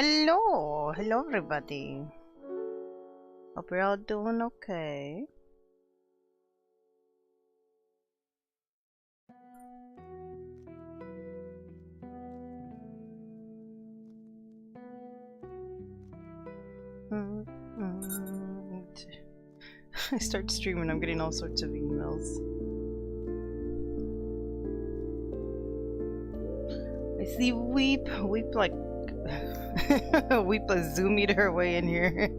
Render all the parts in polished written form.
Hello! Hello everybody! Hope you're all doing okay. I start streaming, I'm getting all sorts of emails. I see Weep like Weep a zoomied her way in here.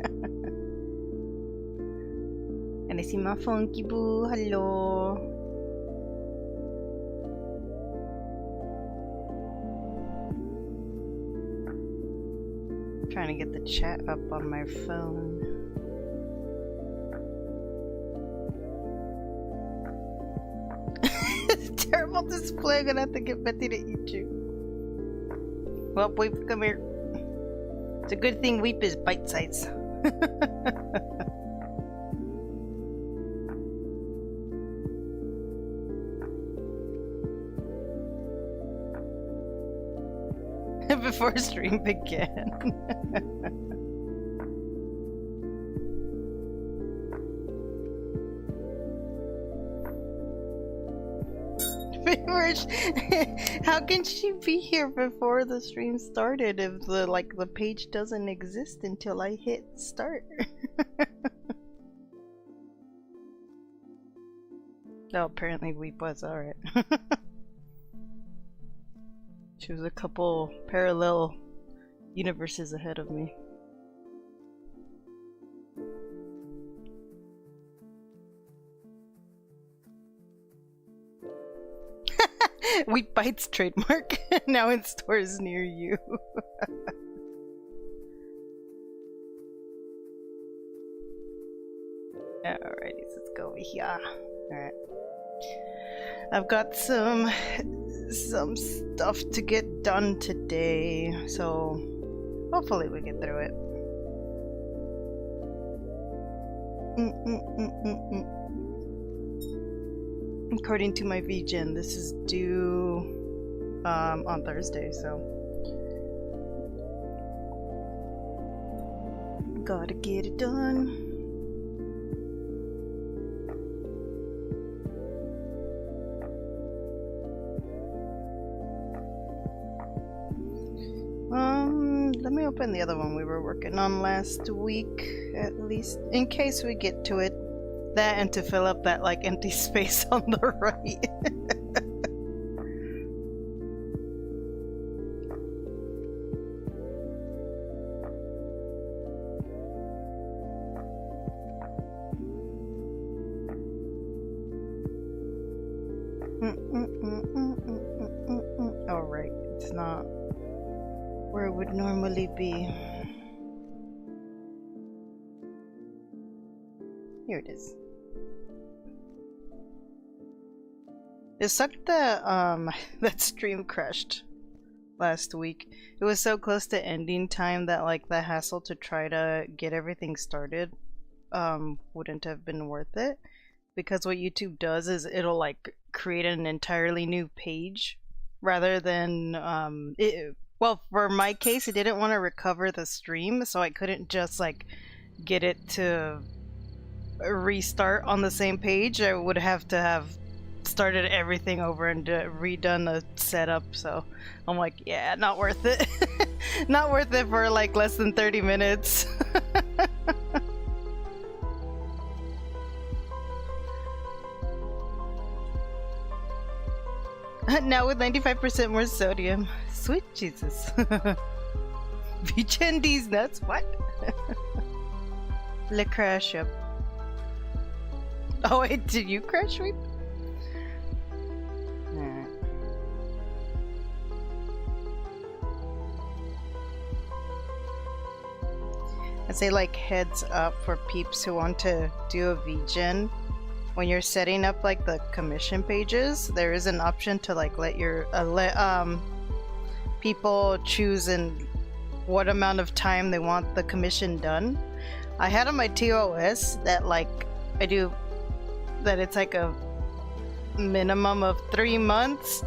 And I see my funky boo, hello. Trying to get the chat up on my phone. It's a terrible display, I'm gonna have to get Betty to eat you. Well, Weep, come here. It's a good thing Weep is bite size. Before stream began. How can she be here before the stream started if the page doesn't exist until I hit start? Oh, apparently Weep was alright. She was a couple parallel universes ahead of me. Weep Bites trademark, now in stores near you. Alrighty, let's go over here. Alright. I've got some stuff to get done today, so hopefully we get through it. According to my VGen, this is due on Thursday, so gotta get it done. Let me open the other one we were working on last week, at least, in case we get to it. That and to fill up that empty space on the right. Alright, it's not where it would normally be. Here it is. It sucked that that stream crashed last week. It was so close to ending time that the hassle to try to get everything started wouldn't have been worth it, because what YouTube does is it'll create an entirely new page rather than well, for my case, it didn't want to recover the stream, so I couldn't just get it to restart on the same page. I would have to have started everything over and redone the setup, so I'm like, yeah, not worth it. Not worth it for less than 30 minutes. Now with 95% more sodium. Sweet Jesus. VGen these nuts, what? Le crash up. Oh wait, did you crash, Weep? Alright. I say heads up for peeps who want to do a VGen. When you're setting up the commission pages, there is an option to let your people choose in what amount of time they want the commission done. I had on my TOS that I do that it's a minimum of 3 months,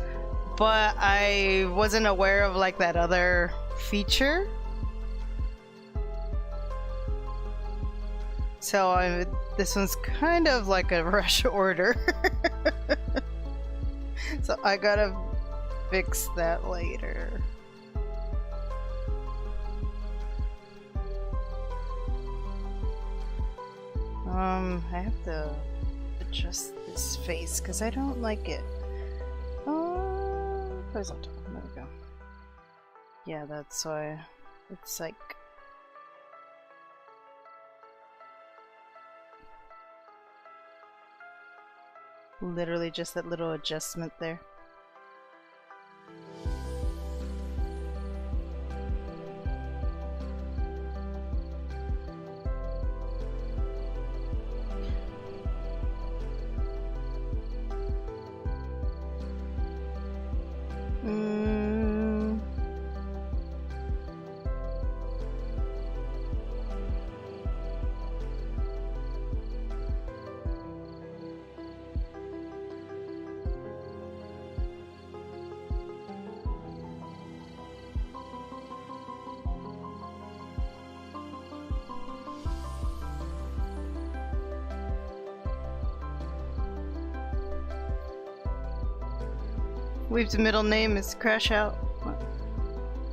but I wasn't aware of that other feature So this one's kind of like a rush order. So I gotta fix that later. I have to adjust this face because I don't like it. Horizontal. There we go. Yeah, that's why it's like. Literally just that little adjustment there. Weave's middle name is Crash Out.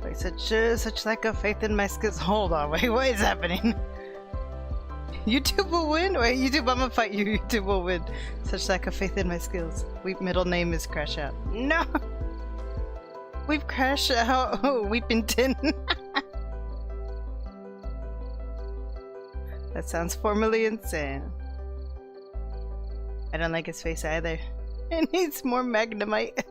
Like such lack of faith in my skills. Hold on, wait, what is happening? YouTube will win? Wait, YouTube, I'm gonna fight you. YouTube will win. Such lack of faith in my skills. Weave middle name is Crash Out. No! We've crashed out. Oh, Weepington. That sounds formally insane. I don't like his face either. It needs more Magnemite.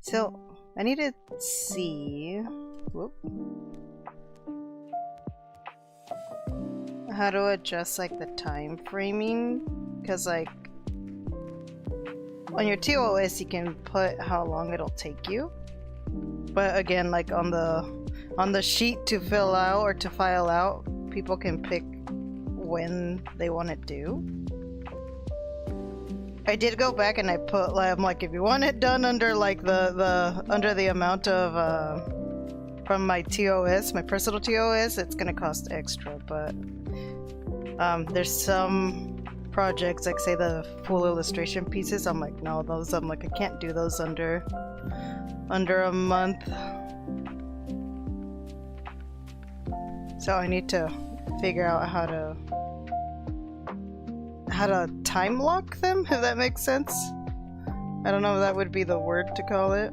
So I need to see how to adjust like the time framing, because like on your TOS you can put how long it'll take you, but again, like on the sheet to fill out or to file out, people can pick when they want it due. I did go back and I put like, I'm like, if you want it done under like under the amount of from my TOS, my personal TOS, it's gonna cost extra. But there's some projects, like say the full illustration pieces, I'm like, no, those, I'm like, I can't do those under a month. So I need to figure out how to time lock them, if that makes sense. I don't know if that would be the word to call it.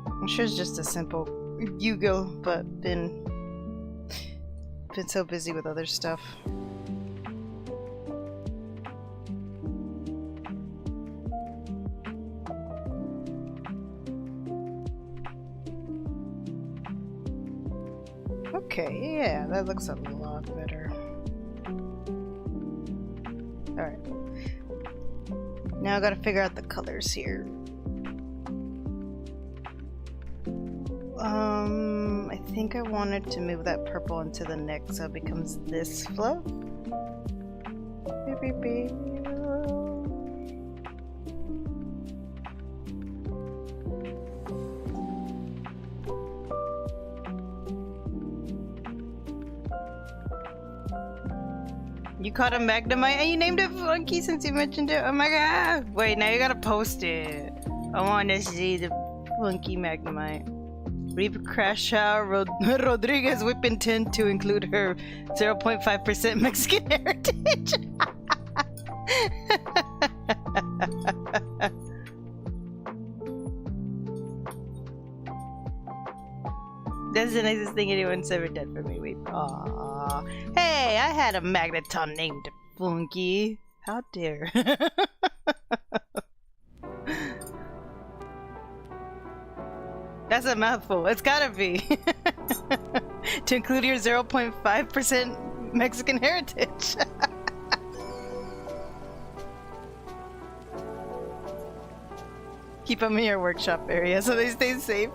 I'm sure it's just a simple Yugo, but been so busy with other stuff. Okay, yeah, that looks a lot better. Alright. Now I gotta figure out the colors here. I think I wanted to move that purple into the neck so it becomes this fluff. You caught a Magnemite and you named it Funky since you mentioned it. Oh my god! Wait, now you gotta post it. I want to see the Funky Magnemite. Reap Crash Out Rodriguez Whippington to include her 0.5% Mexican heritage. That's the nicest thing anyone's ever done for me. Wait. Aww. Hey, I had a Magneton named Funky. How dare. That's a mouthful. It's gotta be. To include your 0.5% Mexican heritage. Keep them in your workshop area so they stay safe.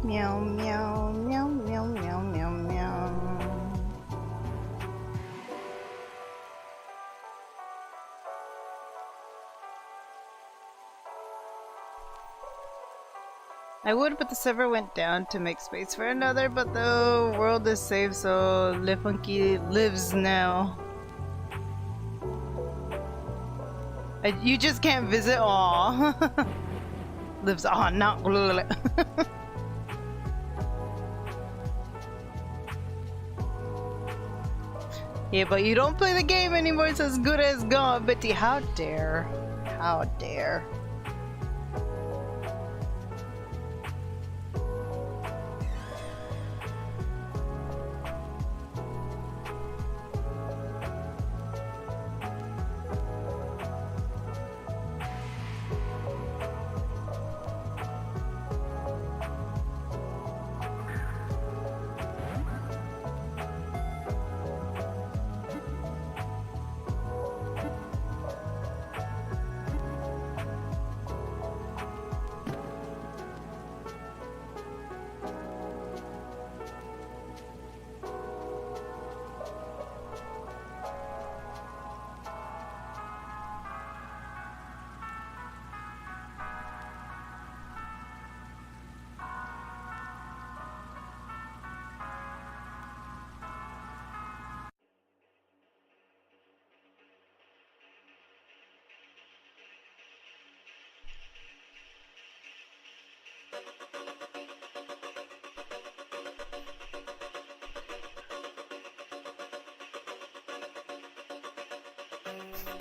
Meow, meow, meow, meow, meow, meow, meow. I would, but the server went down to make space for another, but the world is safe, so Le Funky lives now. You just can't visit. Aw. Lives on, not. Yeah, but you don't play the game anymore. It's as good as gone. Betty, how dare? How dare?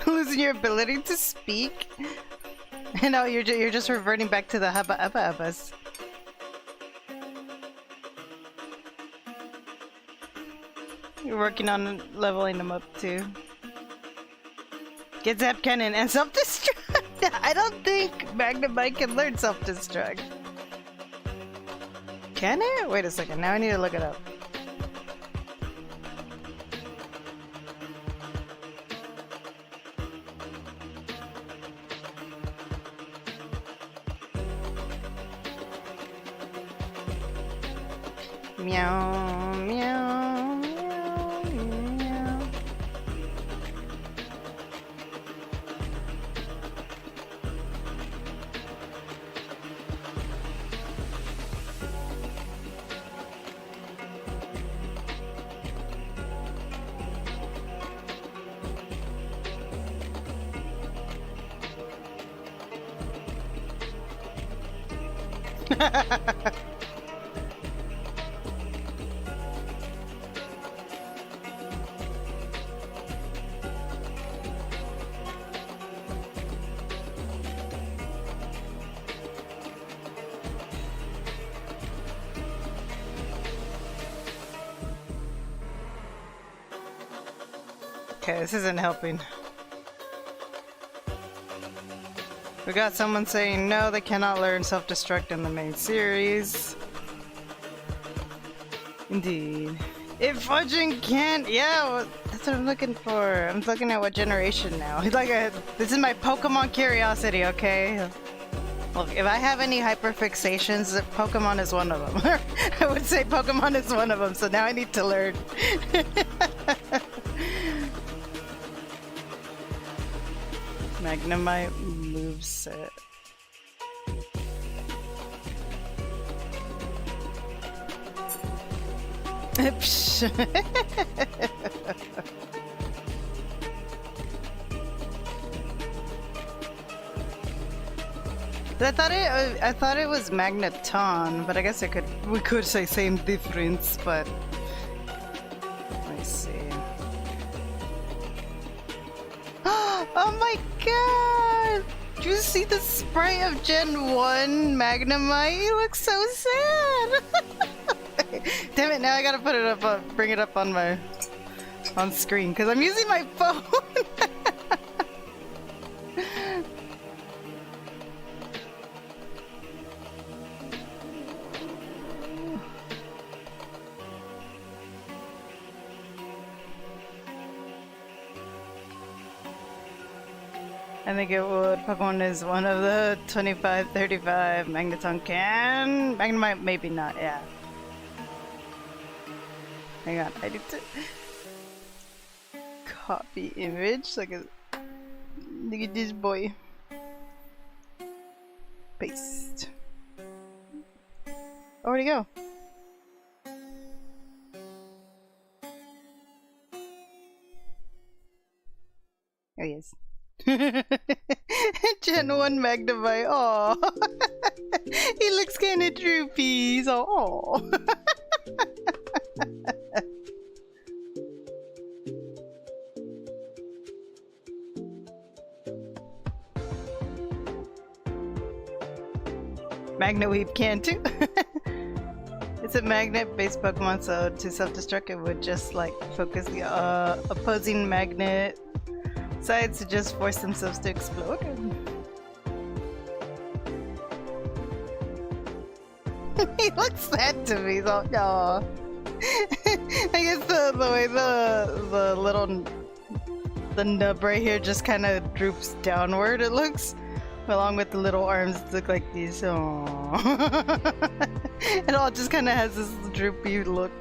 Losing your ability to speak? And now you're just reverting back to the hubba ubba ubbas. You're working on leveling them up too. Get Zap Cannon and self-destruct! I don't think Magnemite can learn self-destruct. Can it? Wait a second, now I need to look it up. Meow, meow, meow, meow. Okay, this isn't helping. We got someone saying no, they cannot learn self-destruct in the main series. Indeed. If Fudging can't, yeah, well, that's what I'm looking for. I'm looking at what generation now. This is my Pokemon curiosity, okay? Look, if I have any hyperfixations, Pokemon is one of them. I would say Pokemon is one of them, so now I need to learn. Magnemite moveset. I thought it was Magneton, but I guess we could say same difference, but let me see. Oh my god! Did you see the sprite of Gen 1 Magnemite? He looks so sad! Damn it, now I gotta put it up, bring it up on screen, because I'm using my phone! I think it would. Pokemon is one of the 25, 35. Magneton can. Magnemite, maybe not, yeah. Hang on, I need to copy image. Look at this boy. Paste. Oh, where'd he go? There he is. Gen 1 Magnemite, aww. He looks kinda droopy, so aww. Magneweave can too. It's a magnet-based Pokemon, so to self-destruct it would just like focus the opposing magnet sides to just force themselves to explode. He looks sad to me, so no. I guess the way the nub right here just kind of droops downward, it looks, along with the little arms look like these. Aww. It all just kind of has this droopy look.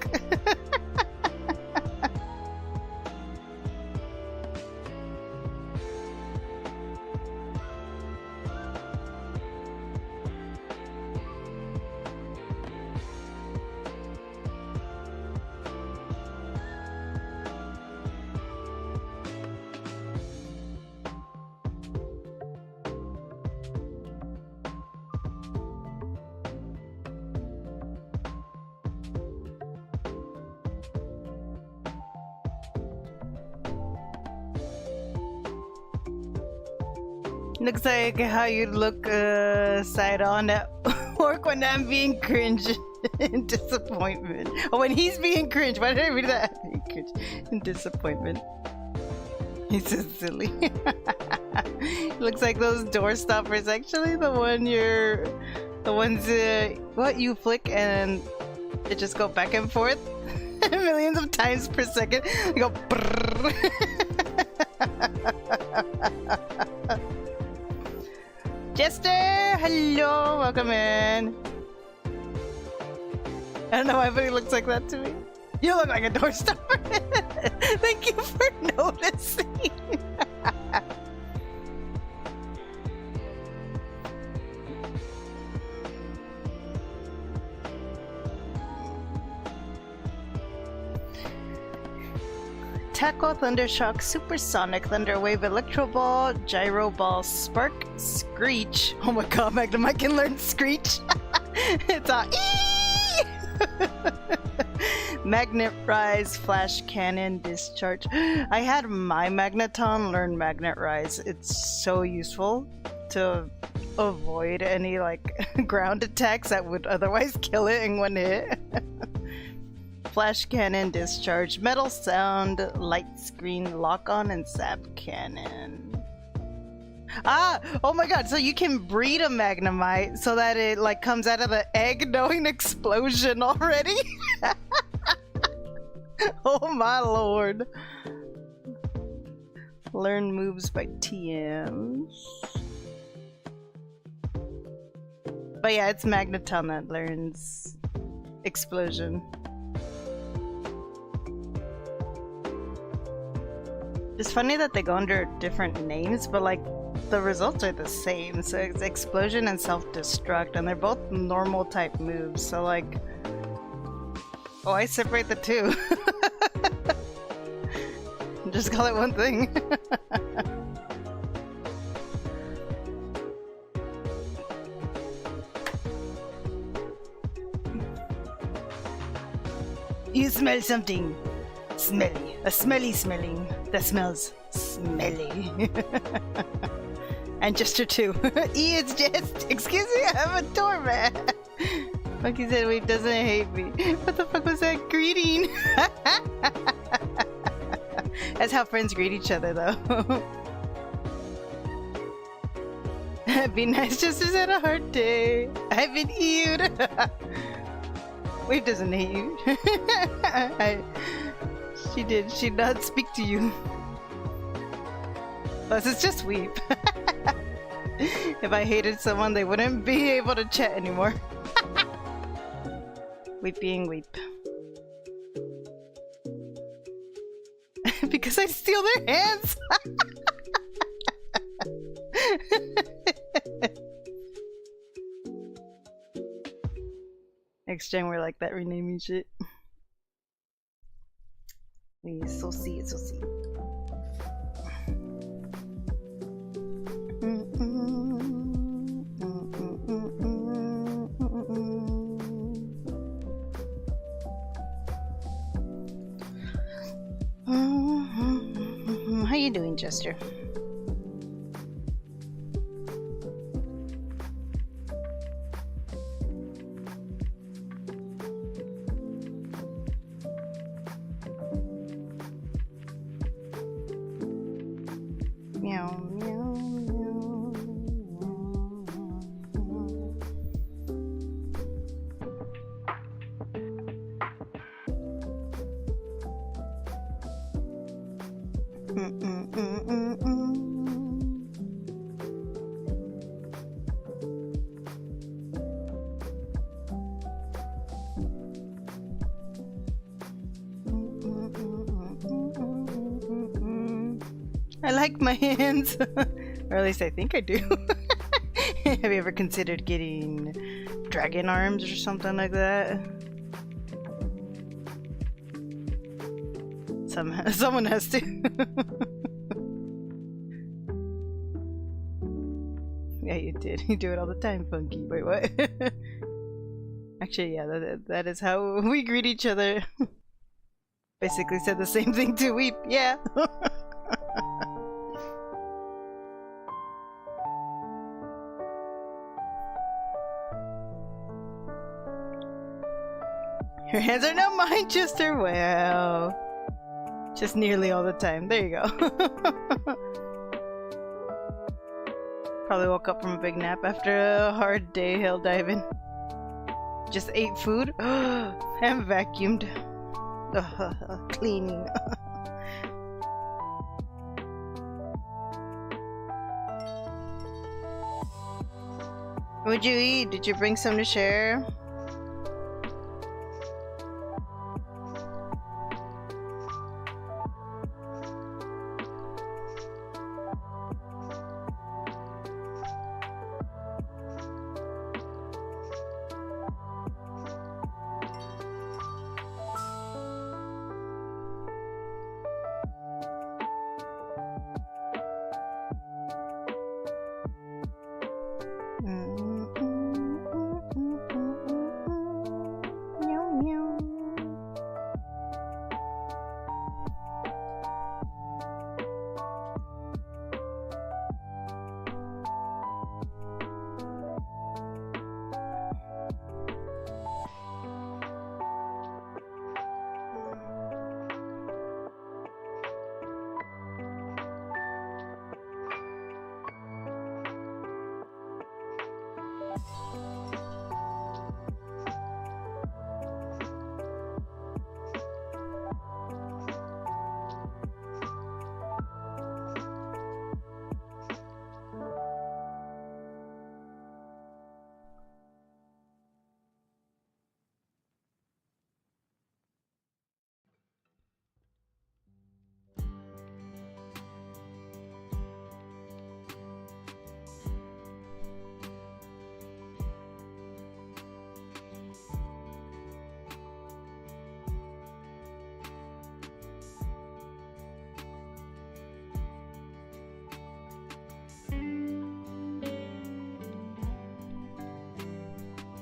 Looks like how you look side on at work when I'm being cringe in disappointment. Oh, when he's being cringe. Why did I read that? Being cringe in disappointment. He's so silly. Looks like those door stoppers. Actually, the ones what you flick and it just go back and forth millions of times per second. You go. Brrr. Jester, hello, welcome in. I don't know why, but he looks like that to me. You look like a door stopper. Thank you for noticing. Tackle, Thundershock, Supersonic, Thunderwave, Electro Ball, Gyro Ball, Spark, Screech. Oh my god, Magnemite can learn Screech. It's a Magnet Rise, Flash Cannon, Discharge. I had my Magneton learn Magnet Rise. It's so useful to avoid any like ground attacks that would otherwise kill it in one hit. Flash Cannon, Discharge, Metal Sound, Light Screen, Lock On, and Zap Cannon. Ah! Oh my god, so you can breed a Magnemite so that it like comes out of the egg knowing explosion already? Oh my lord. Learn moves by TMs. But yeah, it's Magneton that learns explosion. It's funny that they go under different names, but like the results are the same. So it's Explosion and Self-Destruct, and they're both normal type moves. So like, oh, I separate the two. Just call it one thing. You smell something smelly. A smelly smelling that smells smelly. And Jester too. It's just, excuse me, I'm a doormat. Monkey said, wait, doesn't hate me. What the fuck was that greeting? That's how friends greet each other, though. Be nice, Jester's had a hard day. I've been healed. Wave doesn't hate you. She did not speak to you. Plus, it's just Weep. If I hated someone, they wouldn't be able to chat anymore. Weep being Weep. Because I steal their hands! Next gen, we're like that renaming shit. We so see it, so see. How you doing, Jester? Meow, meow, meow, I like my hands. Or at least I think I do. Have you ever considered getting dragon arms or something like that? Someone has to. Yeah, you did. You do it all the time, Funky. Wait, what? Actually, yeah, that is how we greet each other. Basically said the same thing to Weep. Yeah. Your hands are not mine, Chester. Well, just nearly all the time. There you go. Probably woke up from a big nap after a hard day hill diving. Just ate food and vacuumed. Cleaning. What'd you eat? Did you bring some to share?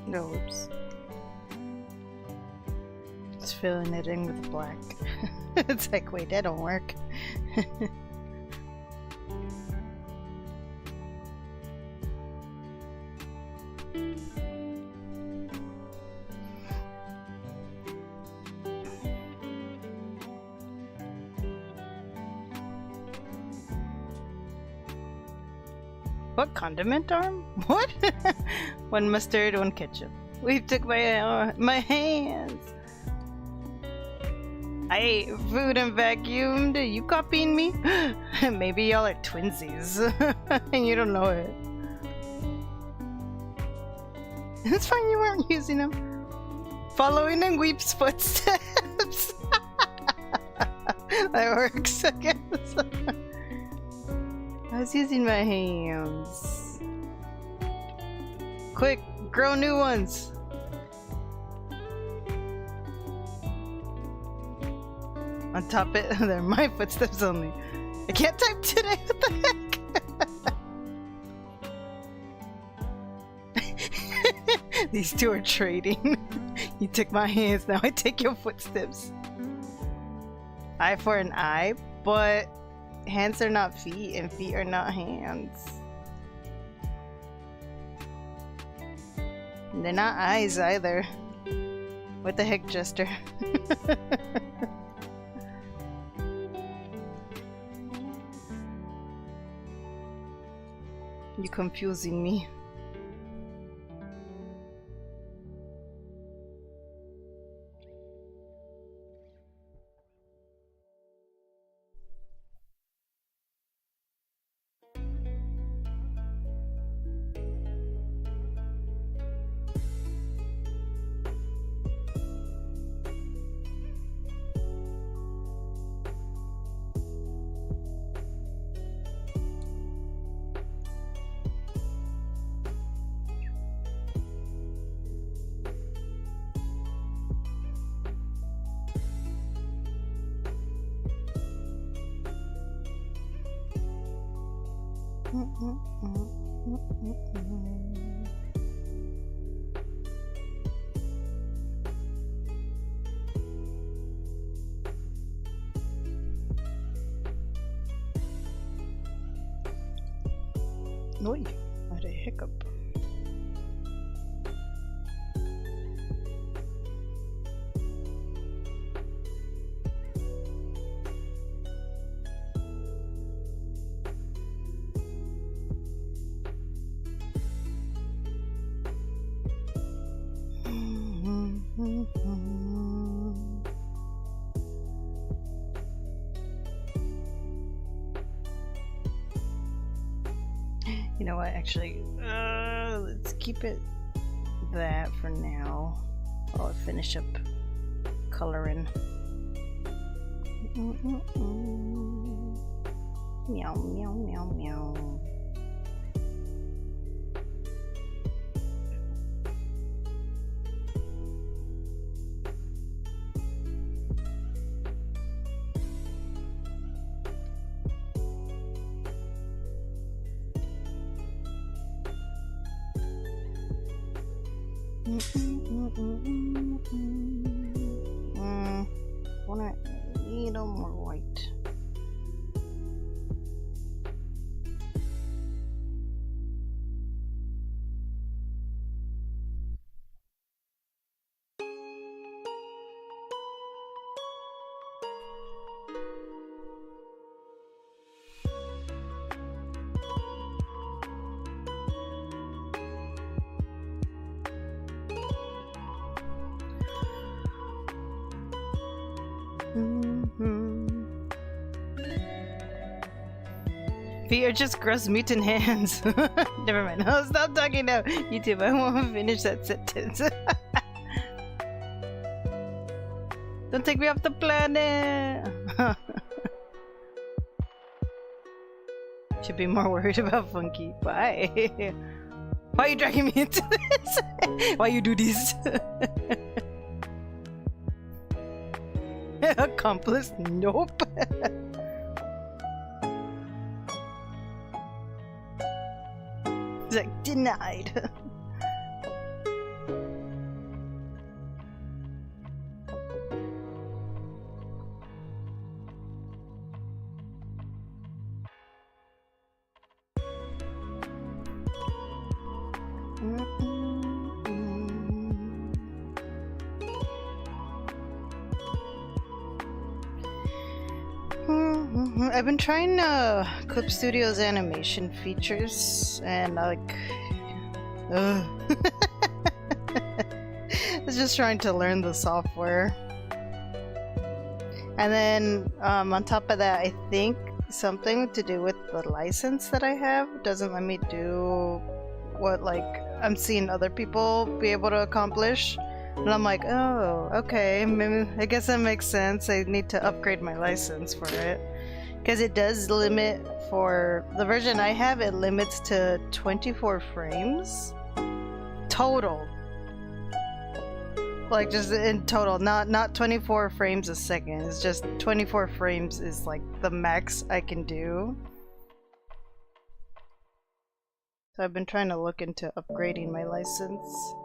No, oops. Just filling it in with black. It's like, wait, that don't work. What condiment arm? What? One mustard, one ketchup. We took my hands. I ate food and vacuumed. You copying me? Maybe y'all are twinsies and you don't know it. It's fine, you weren't using them. Following in Weep's footsteps. That works, I guess. I was using my hands. Quick, grow new ones. On top it, they're my footsteps only. I can't type today, what the heck? These two are trading. You took my hands, now I take your footsteps. Eye for an eye, but hands are not feet and feet are not hands. And they're not eyes either. What the heck, Jester? You confusing me. Oi, I had a hiccup. You know what, actually, let's keep it that for now. I'll finish up coloring. Meow, meow, meow, meow. Want a little more white. Feet are just gross mutant hands. Never mind. I'll stop talking now. YouTube, I won't finish that sentence. Don't take me off the planet. Should be more worried about Funky. Why? Why are you dragging me into this? Why you do this? Accomplice? Nope. It's like, denied. I've been trying Clip Studio's animation features, and like, I was just trying to learn the software. And then on top of that, I think something to do with the license that I have doesn't let me do what like I'm seeing other people be able to accomplish. And I'm like, oh, okay, maybe, I guess that makes sense. I need to upgrade my license for it. Because it does limit, for the version I have, it limits to 24 frames total. Like just in total, not 24 frames a second. It's just 24 frames is like the max I can do. So I've been trying to look into upgrading my license.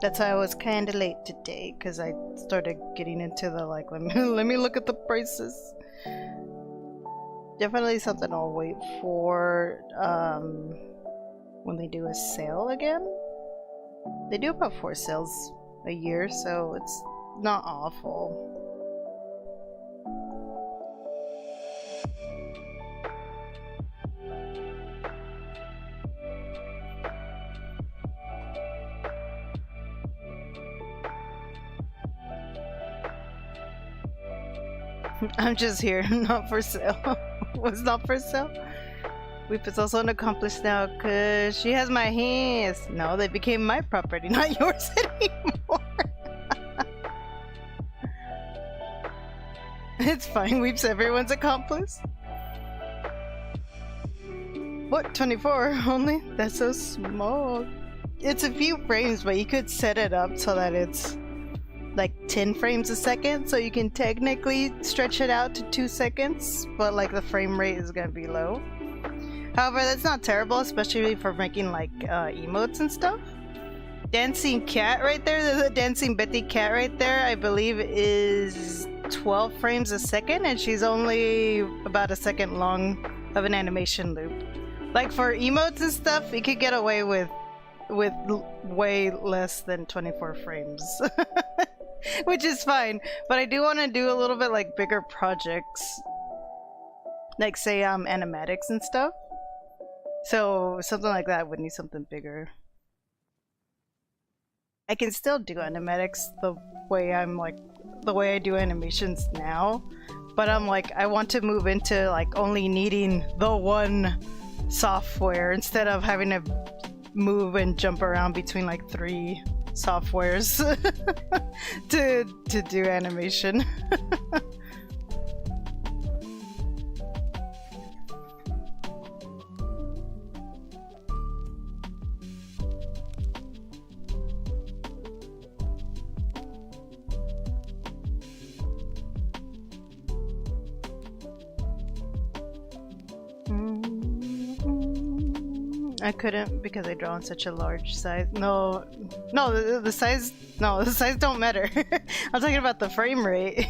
That's why I was kind of late today, because I started getting into the like, let me look at the prices. Definitely something I'll wait for when they do a sale again. They do about 4 sales a year, so it's not awful. I'm just here, not for sale. Was not for sale? Weep is also an accomplice now because she has my hands. No, they became my property, not yours anymore. It's fine, Weep's everyone's accomplice. What, 24 only? That's so small. It's a few frames, but you could set it up so that it's like 10 frames a second, so you can technically stretch it out to 2 seconds, but like the frame rate is gonna be low. However, that's not terrible, especially for making like emotes and stuff. Dancing cat right there, there's a dancing Betty cat right there, I believe is 12 frames a second, and she's only about a second long of an animation loop. Like for emotes and stuff, you could get away with way less than 24 frames. Which is fine, but I do want to do a little bit like bigger projects, like say animatics and stuff. So something like that would need something bigger. I can still do animatics the way I do animations now, but I'm like, I want to move into like only needing the one software instead of having to move and jump around between like 3 softwares to do animation. I couldn't because I draw in such a large size. No, the size don't matter. I'm talking about the frame rate.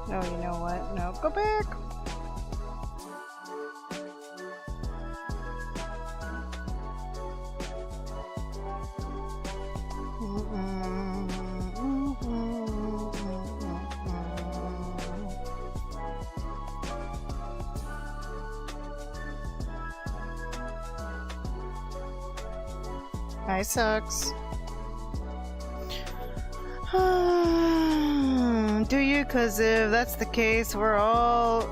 Oh, you know what? No, go back! Hi, sucks. Do you? Cause if that's the case, we're all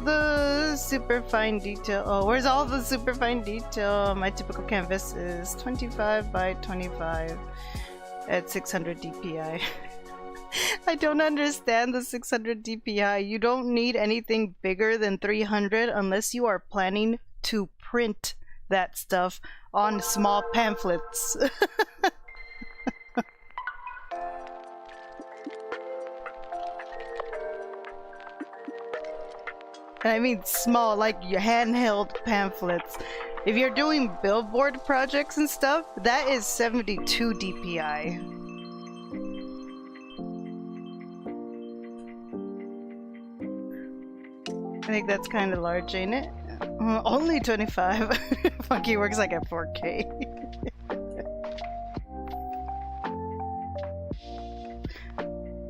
the super fine detail. Oh, where's all the super fine detail? My typical canvas is 25 by 25 at 600 dpi. I don't understand the 600 dpi. You don't need anything bigger than 300 unless you are planning to print that stuff on small pamphlets. And I mean small, like your handheld pamphlets. If you're doing billboard projects and stuff, that is 72 dpi. I think that's kind of large, ain't it? Only 25. Funky works like at 4K.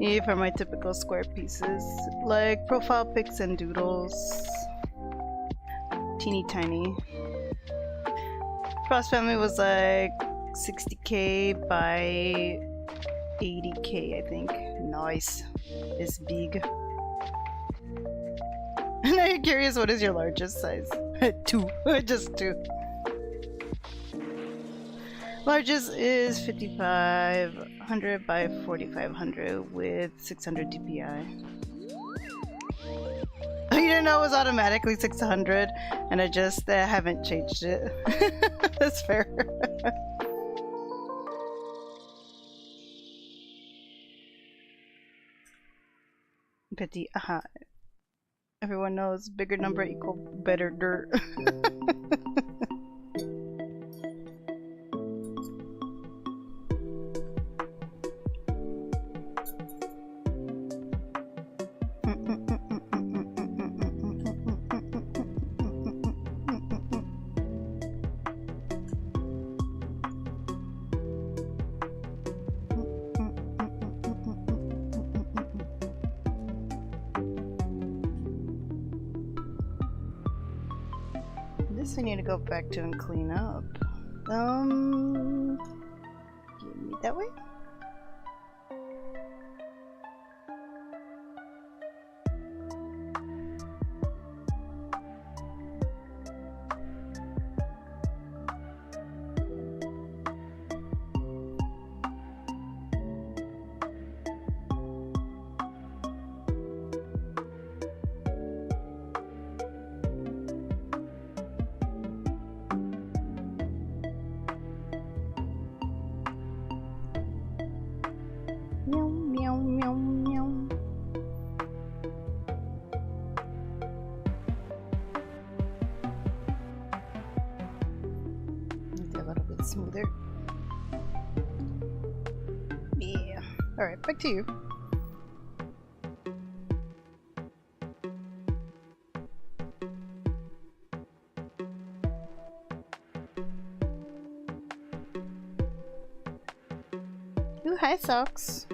Yeah, for my typical square pieces, like profile pics and doodles. Teeny tiny. Cross family was like 60K by 80K, I think. Nice. It's big. Now you're curious, what is your largest size? 2. Just 2. Largest is 5500 by 4500 with 600 dpi. Oh, you didn't know it was automatically 600, and I just haven't changed it. That's fair. Petit, aha. Everyone knows bigger number equal better dirt. I need to go back to and clean up. Give me that way? Smoother. Yeah. Alright, back to you. Ooh, hi, socks.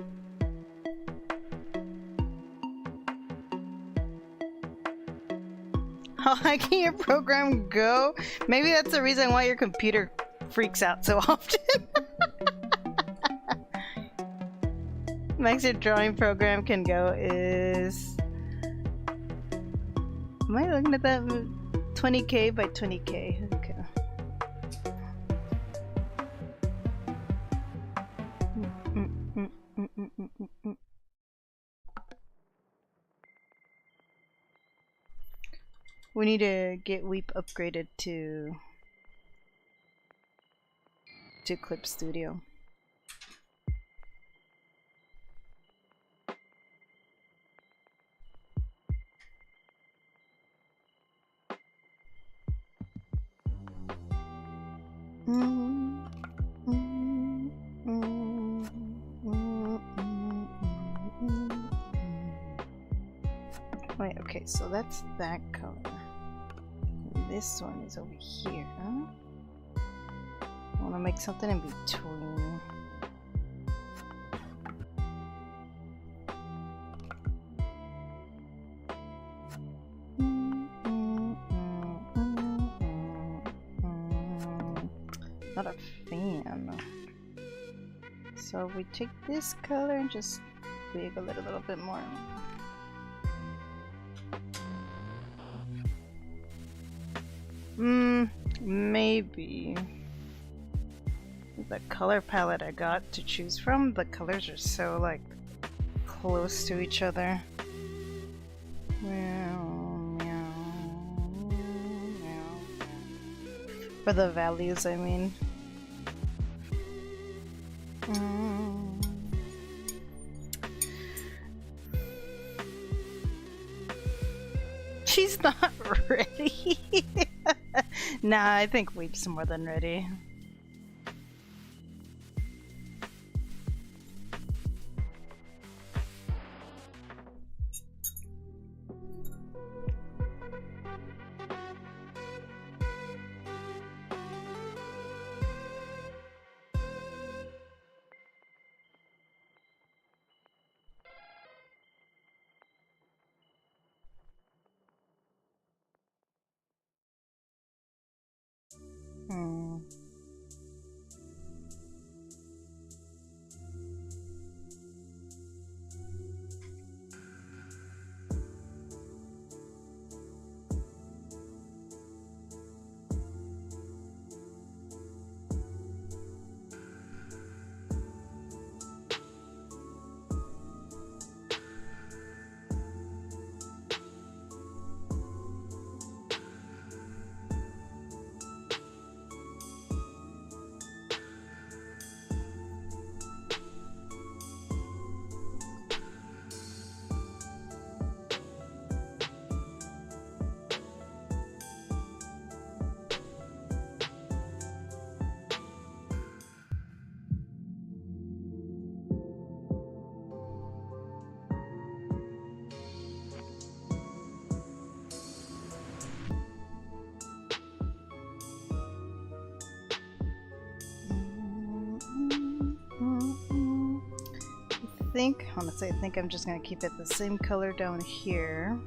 How high can your program go? Maybe that's the reason why your computer freaks out so often. Max your drawing program can go is Am I looking at that? 20k by 20k. Okay. We need to get Weep upgraded to Clip Studio. Wait, okay, so that's that color. This one is over here. I want to make something in between. Not a fan. So we take this color and just wiggle it a little bit more. Maybe. The color palette I got to choose from, the colors are so like close to each other. For the values, I mean. She's not ready. Nah, I think Weep's more than ready. Honestly, I think I'm just gonna keep it the same color down here.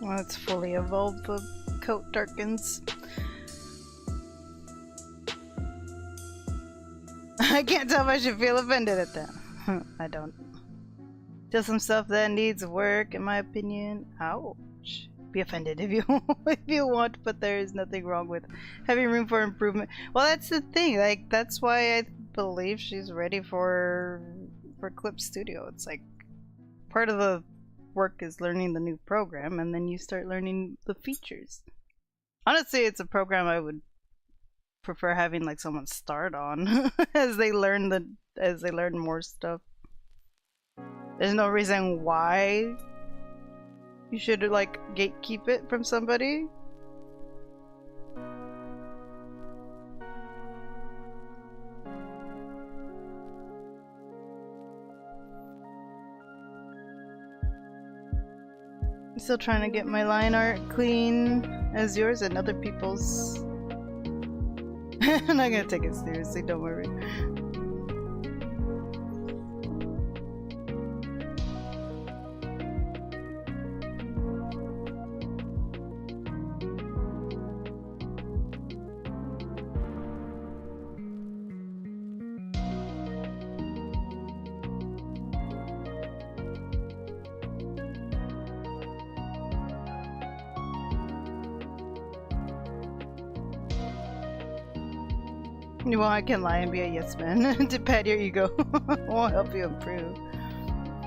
Well, it's fully evolved, the coat darkens. I can't tell if I should feel offended at that. I don't. Just some stuff that needs work, in my opinion. Ouch. Be offended if you if you want, but there is nothing wrong with having room for improvement. Well, that's the thing. Like, that's why I believe she's ready for Clip Studio. It's like part of the work is learning the new program, and then you start learning the features. Honestly, it's a program I would prefer having like someone start on as they learn more stuff. There's no reason why you should like gatekeep it from somebody. I'm still trying to get my line art clean as yours and other people's. I'm not gonna take it seriously, don't worry. Well, I can lie and be a yes man to pad your ego. Won't help you improve.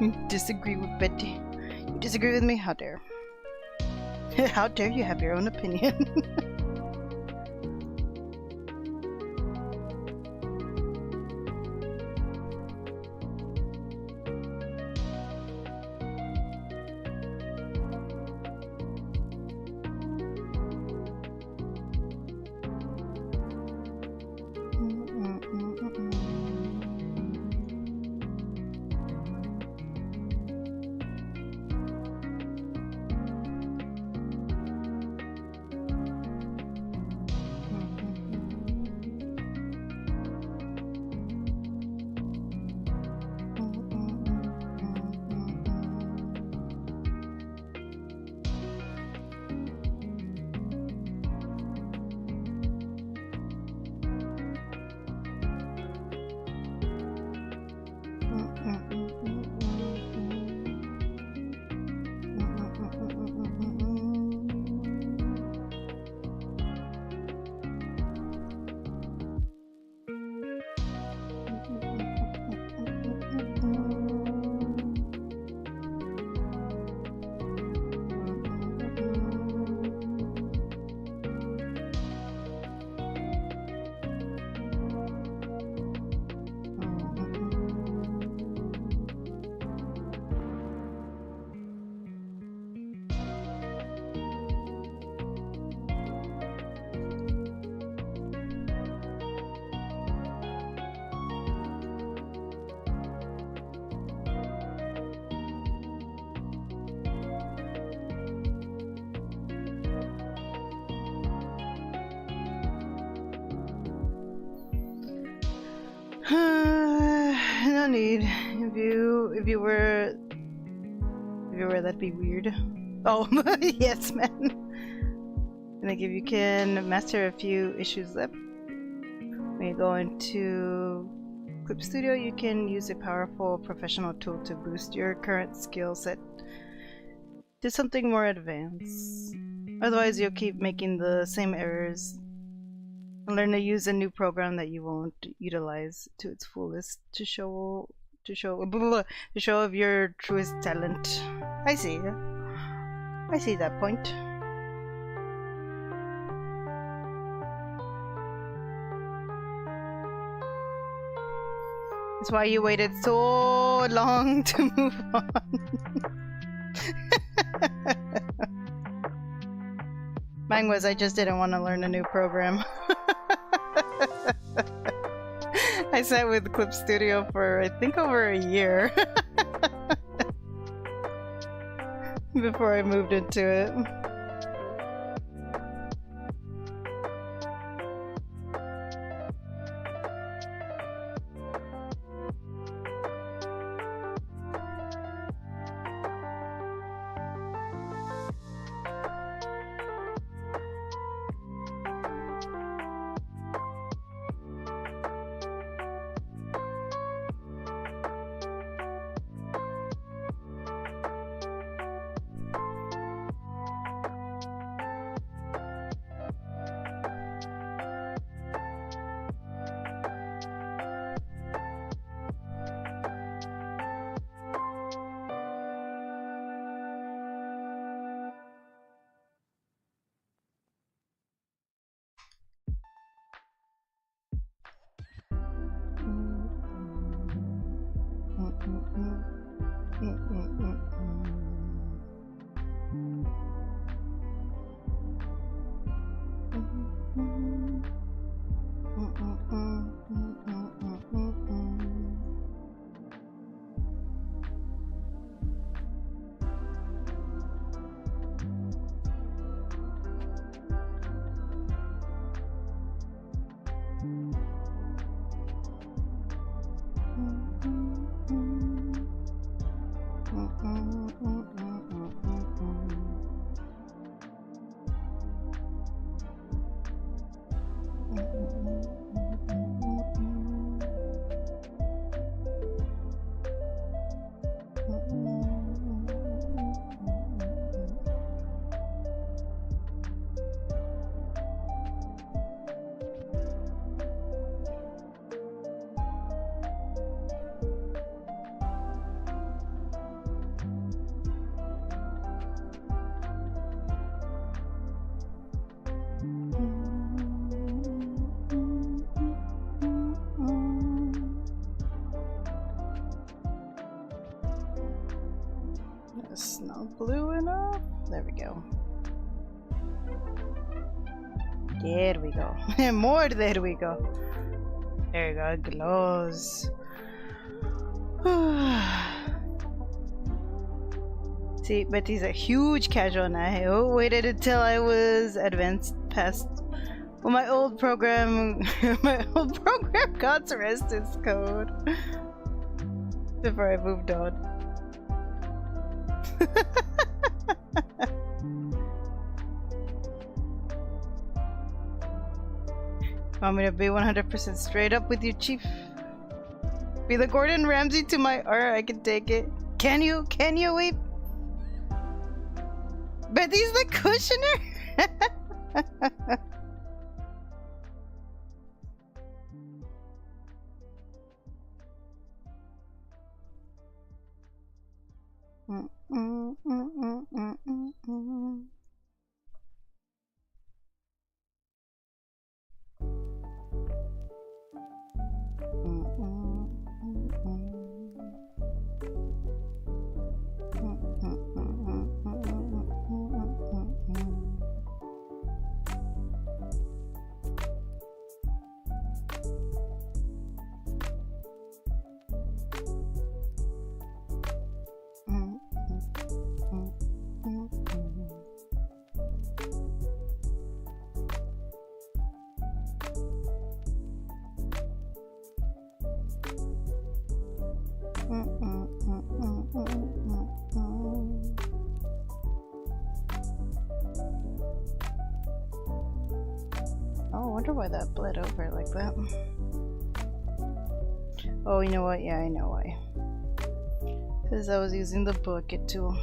You disagree with Betty. You disagree with me? How dare. How dare you have your own opinion? No need. If you were, that'd be weird. Oh, yes, man. And like if you can master a few issues left, when you go into Clip Studio, you can use a powerful professional tool to boost your current skill set to something more advanced. Otherwise, you'll keep making the same errors. Learn to use a new program that you won't utilize to its fullest to show of your truest talent. I see that point. That's why you waited so long to move on. Mine was I just didn't want to learn a new program. I sat with Clip Studio for I think over a year before I moved into it. this not blue enough? There we go. There we go. More, there we go. There you go, it glows. See, Betty's a huge casual and I waited until I was advanced past well, my old program got to rest its code before I moved on. Want me to be 100% straight up with you, Chief? Be the Gordon Ramsay to my art, I can take it. Can you? Can you wait? Betty's the cushioner? Oh, I wonder why that bled over like that. Oh, you know what? Yeah, I know why. Because I was using the bucket tool.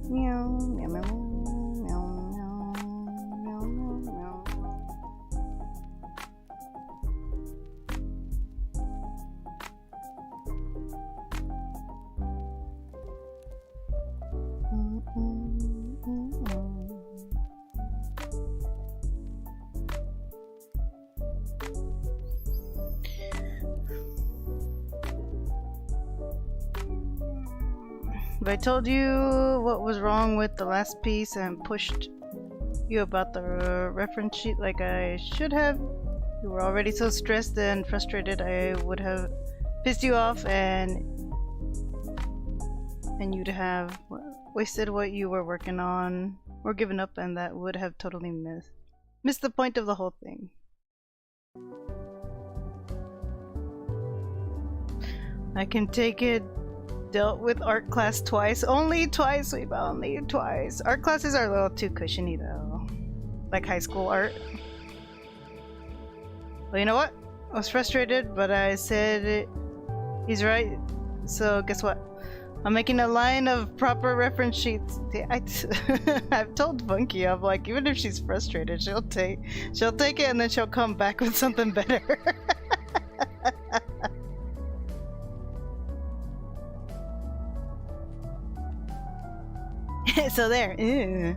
Meow, meow, meow, meow, meow, meow, meow. If I told you what was wrong with the last piece and pushed you about the reference sheet like I should have, you were already so stressed and frustrated I would have pissed you off and you'd have wasted what you were working on or given up, and that would have totally missed the point of the whole thing. I can take it. Dealt with art class twice. Only twice, we've only twice. Art classes are a little too cushiony though. Like high school art. Well, you know what? I was frustrated, but I said he's right. So guess what? I'm making a line of proper reference sheets. I've told Funky, I'm like, even if she's frustrated, she'll take it and then she'll come back with something better. So there. Ew.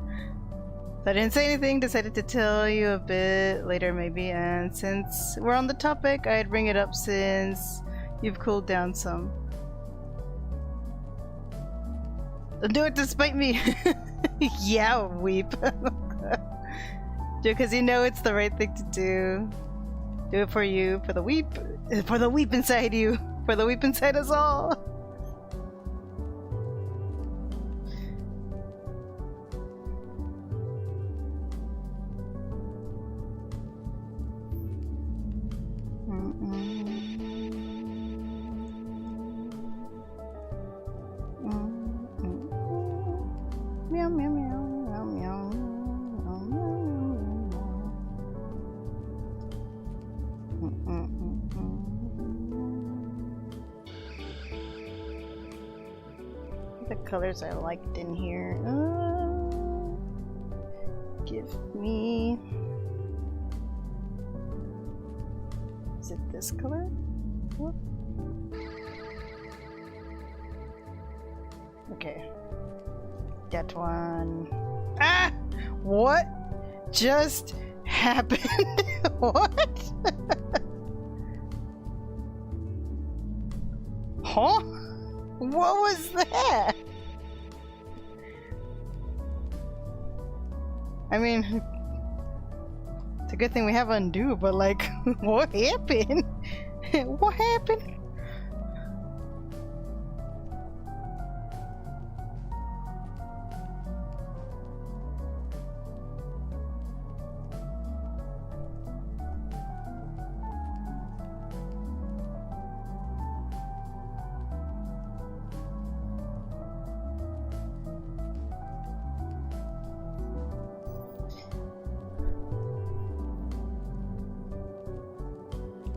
So I didn't say anything, decided to tell you a bit later maybe, and since we're on the topic, I'd bring it up since you've cooled down some. Don't do it to spite me! Yeah, weep. Because you know it's the right thing to do. Do it for you, for the weep inside you, for the weep inside us all. Meow, meow, meow, meow, meow, meow, meow, meow. The colors I liked in here. Give me. Is it this color? Whoop. Okay. That one. Ah! What just happened? What? Huh? What was that? I mean, it's a good thing we have undo, but like, what happened? What happened?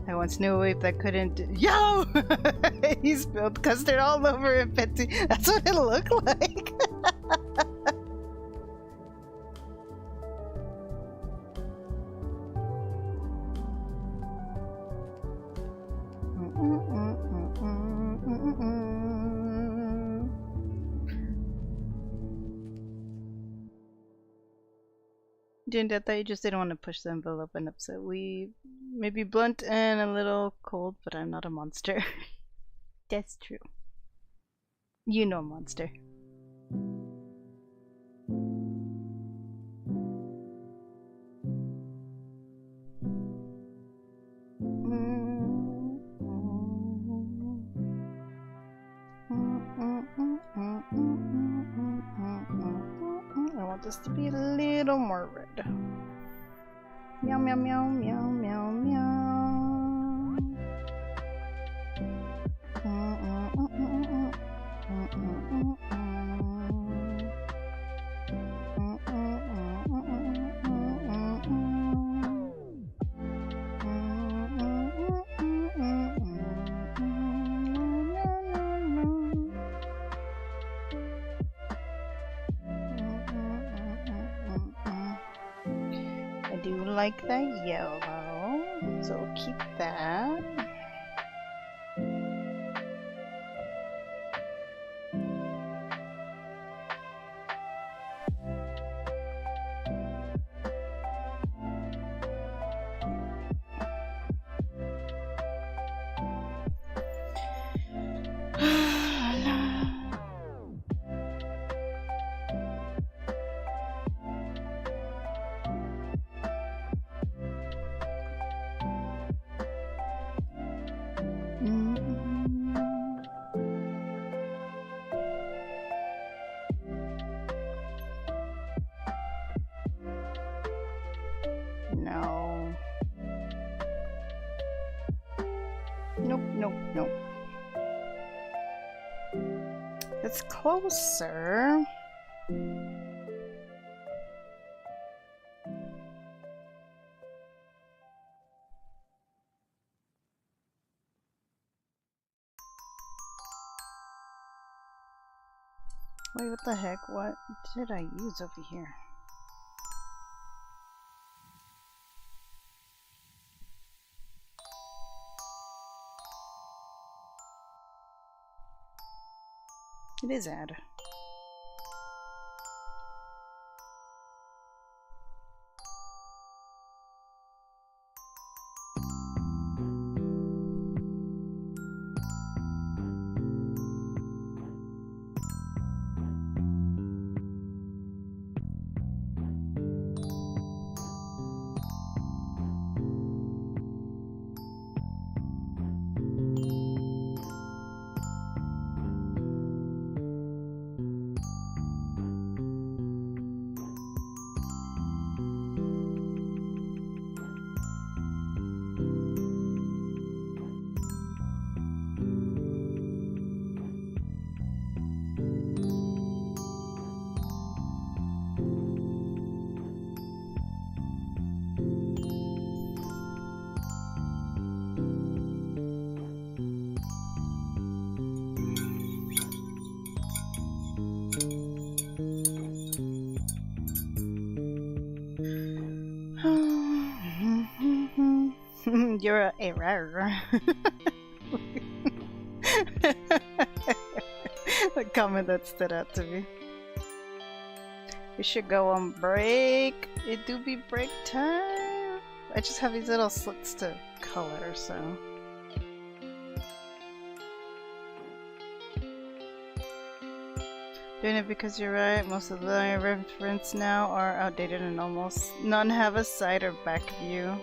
I once knew a wave that couldn't. Yo! He spilled custard all over it, Betsy. That's what it looked like. Didn't I thought you just didn't want to push the envelope and upset. We may be blunt and a little cold, but I'm not a monster. That's true. You know, monster. I want this to be a little more red. Meow meow meow meow meow meow. I do like that yellow, so we'll keep that. No. Nope, nope, nope. It's closer. Wait, what the heck? What did I use over here? It is add. You're a error. The comment that stood out to me. We should go on break. It do be break time. I just have these little slits to color, so. Doing it because you're right. Most of the reference now are outdated and almost none have a side or back view.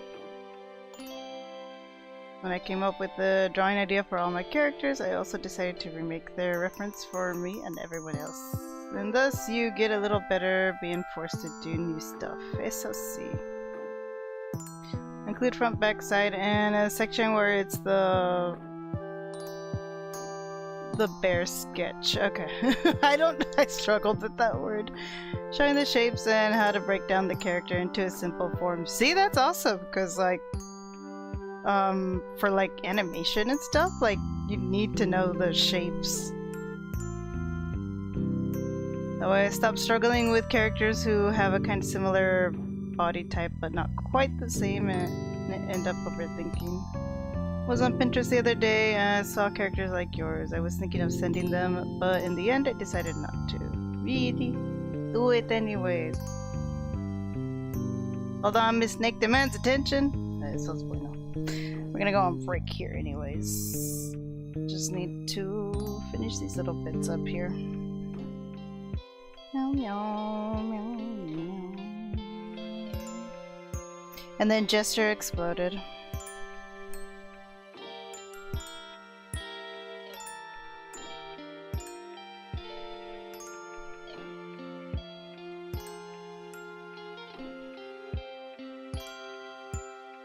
When I came up with the drawing idea for all my characters, I also decided to remake their reference for me and everyone else. And thus you get a little better being forced to do new stuff. Eso sí. Include front, back, side, and a section where it's the bear sketch. Okay. I struggled with that word. Showing the shapes and how to break down the character into a simple form. See, that's awesome, because like for like animation and stuff, like you need to know the shapes. That way I stopped struggling with characters who have a kind of similar body type but not quite the same and end up overthinking. I was on Pinterest the other day and I saw characters like yours. I was thinking of sending them, but in the end I decided not to. Really? Do it anyways. Hold on, Miss Snake demands attention. Eso es bueno. We're gonna go on break here anyways. Just need to finish these little bits up here. Meow, meow, meow, meow. And then Gesture exploded.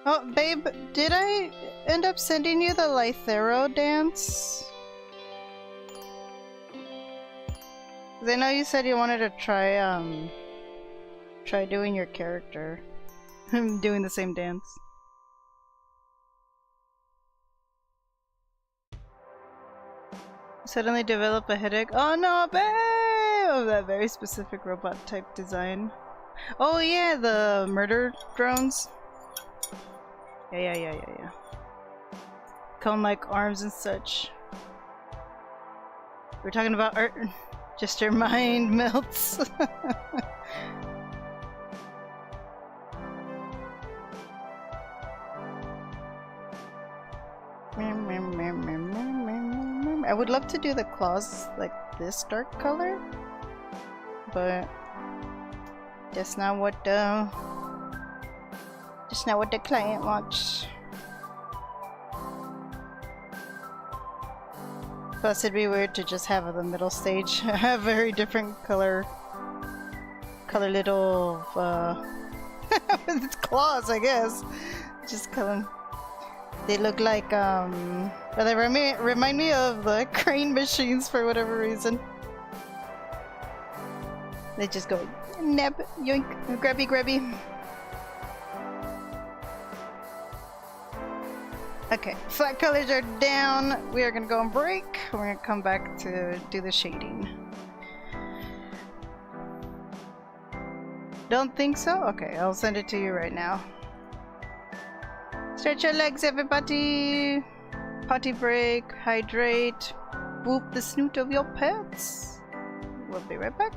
Oh, babe, did I end up sending you the Lythero dance? 'Cause I know you said you wanted to try doing your character. Doing the same dance. Suddenly develop a headache. Oh no, babe! Of that very specific robot type design. Oh yeah, the murder drones. Yeah. Cone-like arms and such. We're talking about art. Just your mind melts. I would love to do the claws like this dark color, but that's not what the client wants. Plus it'd be weird to just have the middle stage have very different color little with its claws, I guess. Just color. They look like well, they remind me of the crane machines for whatever reason. They just go nab, yoink, grabby grabby. Okay, flat colors are down. We are gonna go on break. We're gonna come back to do the shading. Don't think so? Okay, I'll send it to you right now. Stretch your legs, everybody. Potty break, hydrate, boop the snoot of your pets. We'll be right back.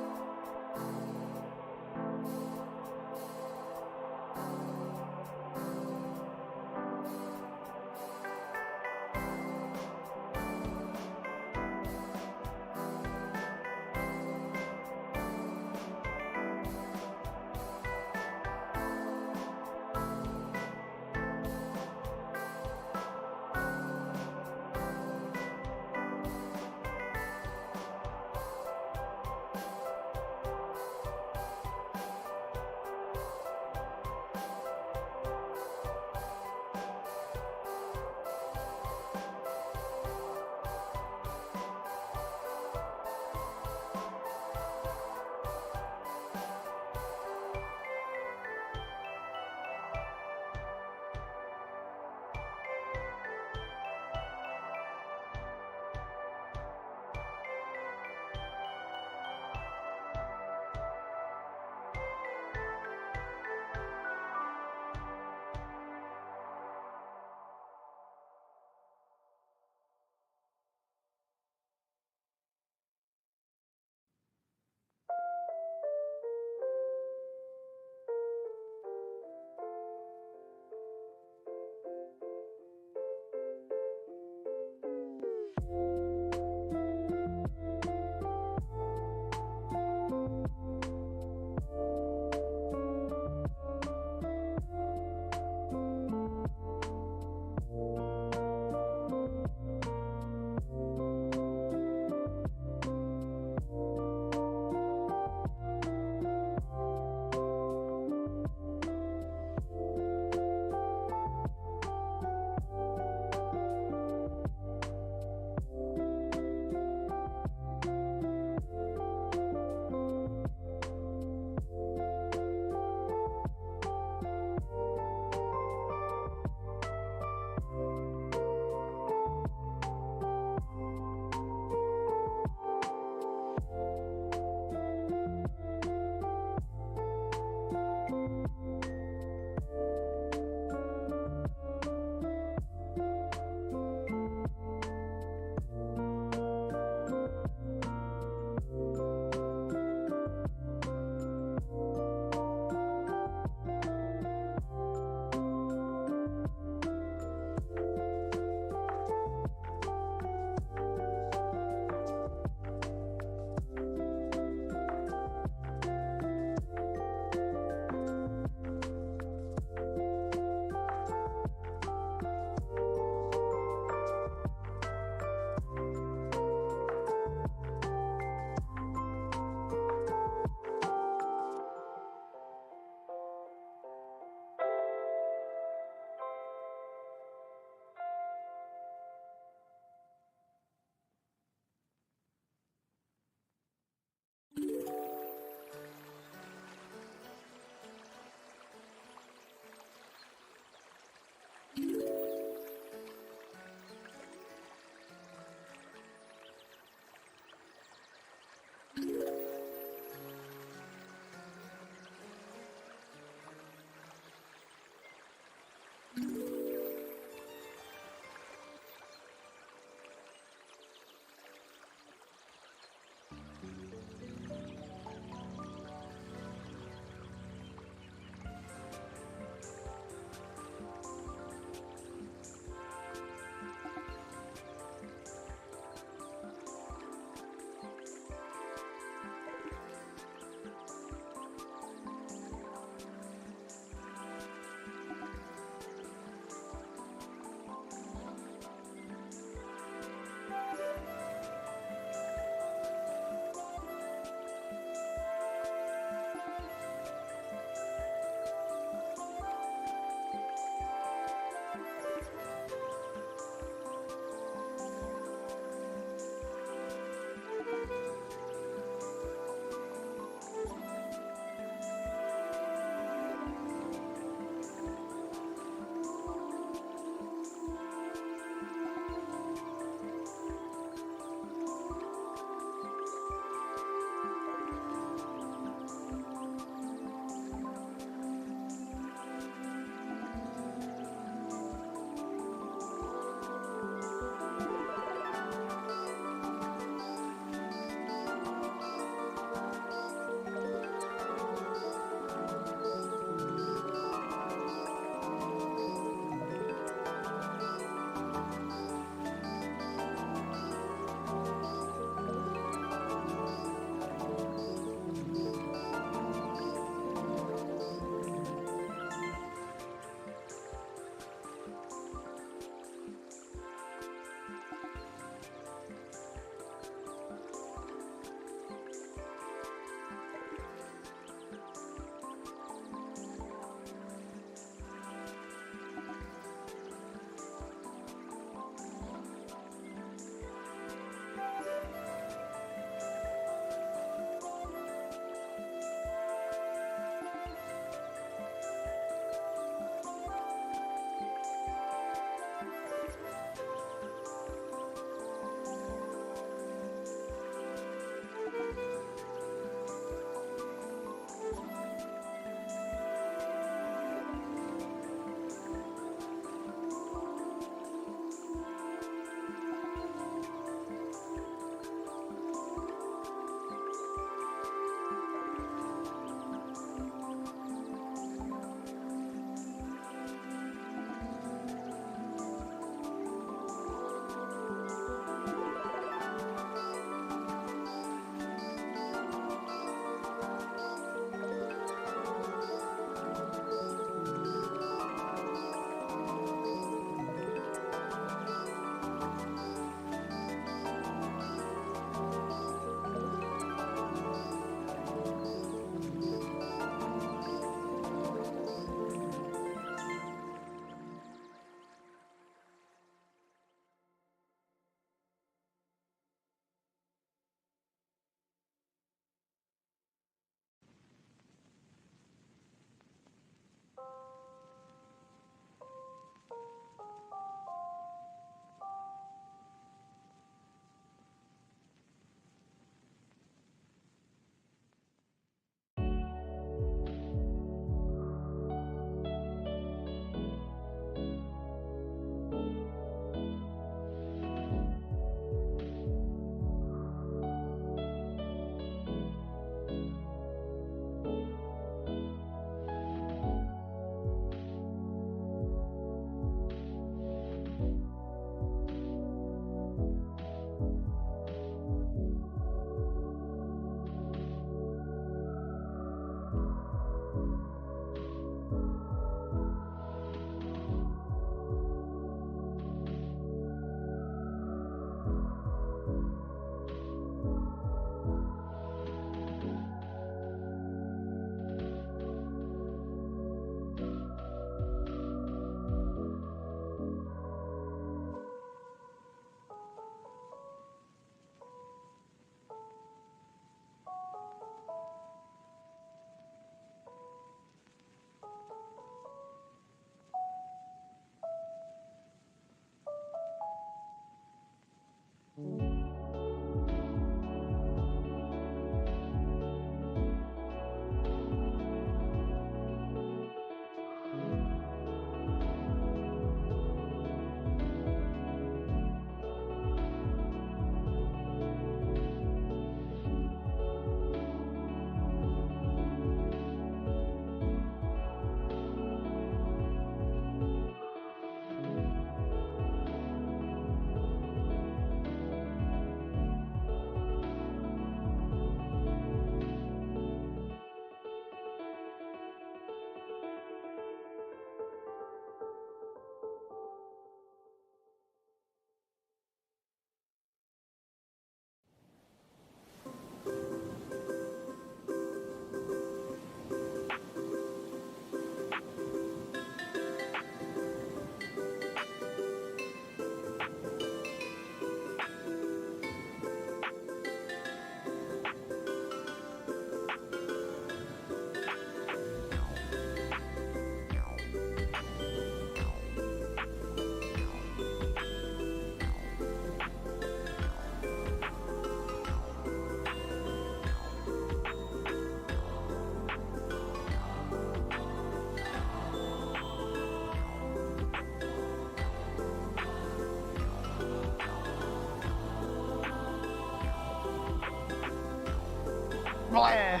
Blah.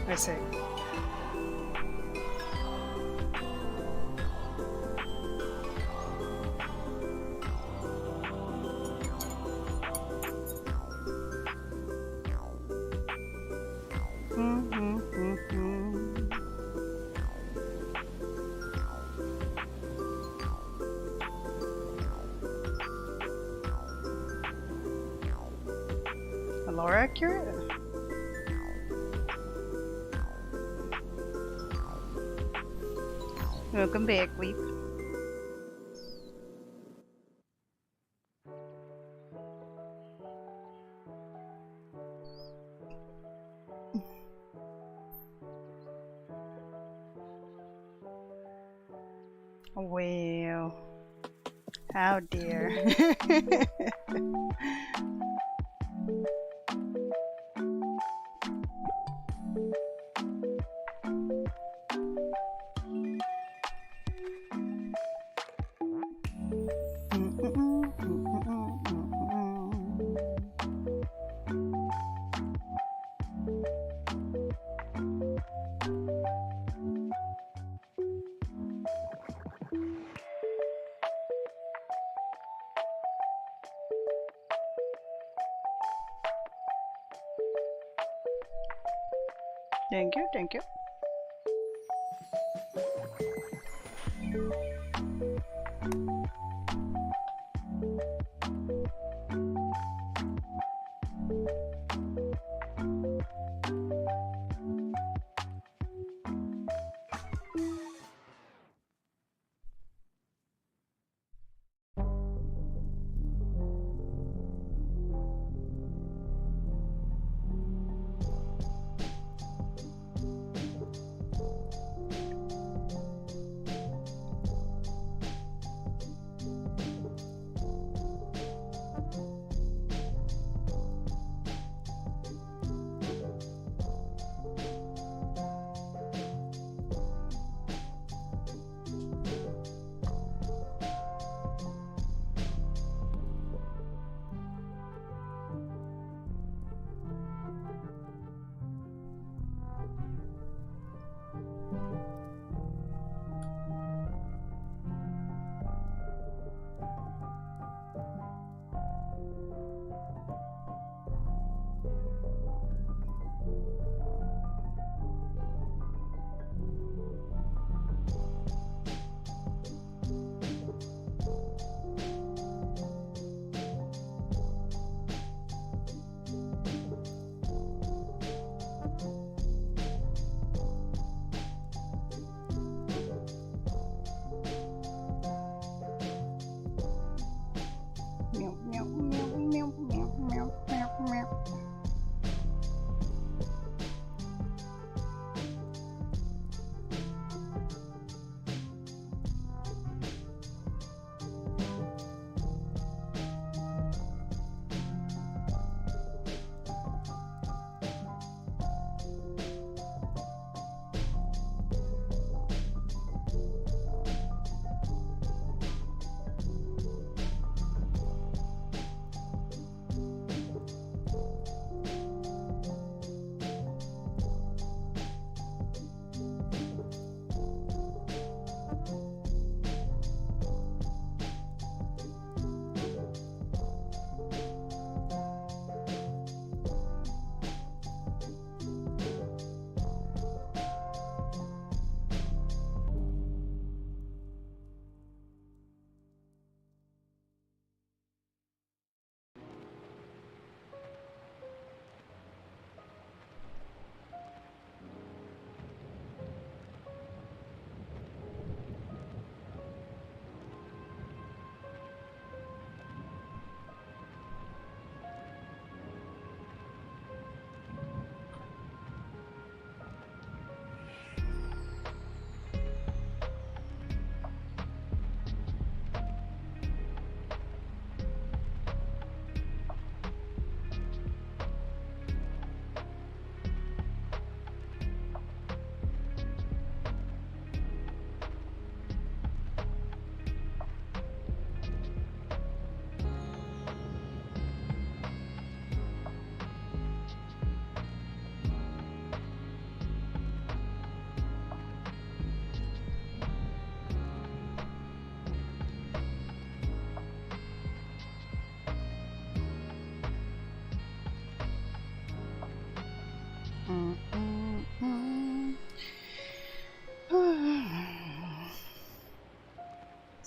I see. More accurate? Welcome back, Weep. Well, how dear. Thank you, thank you.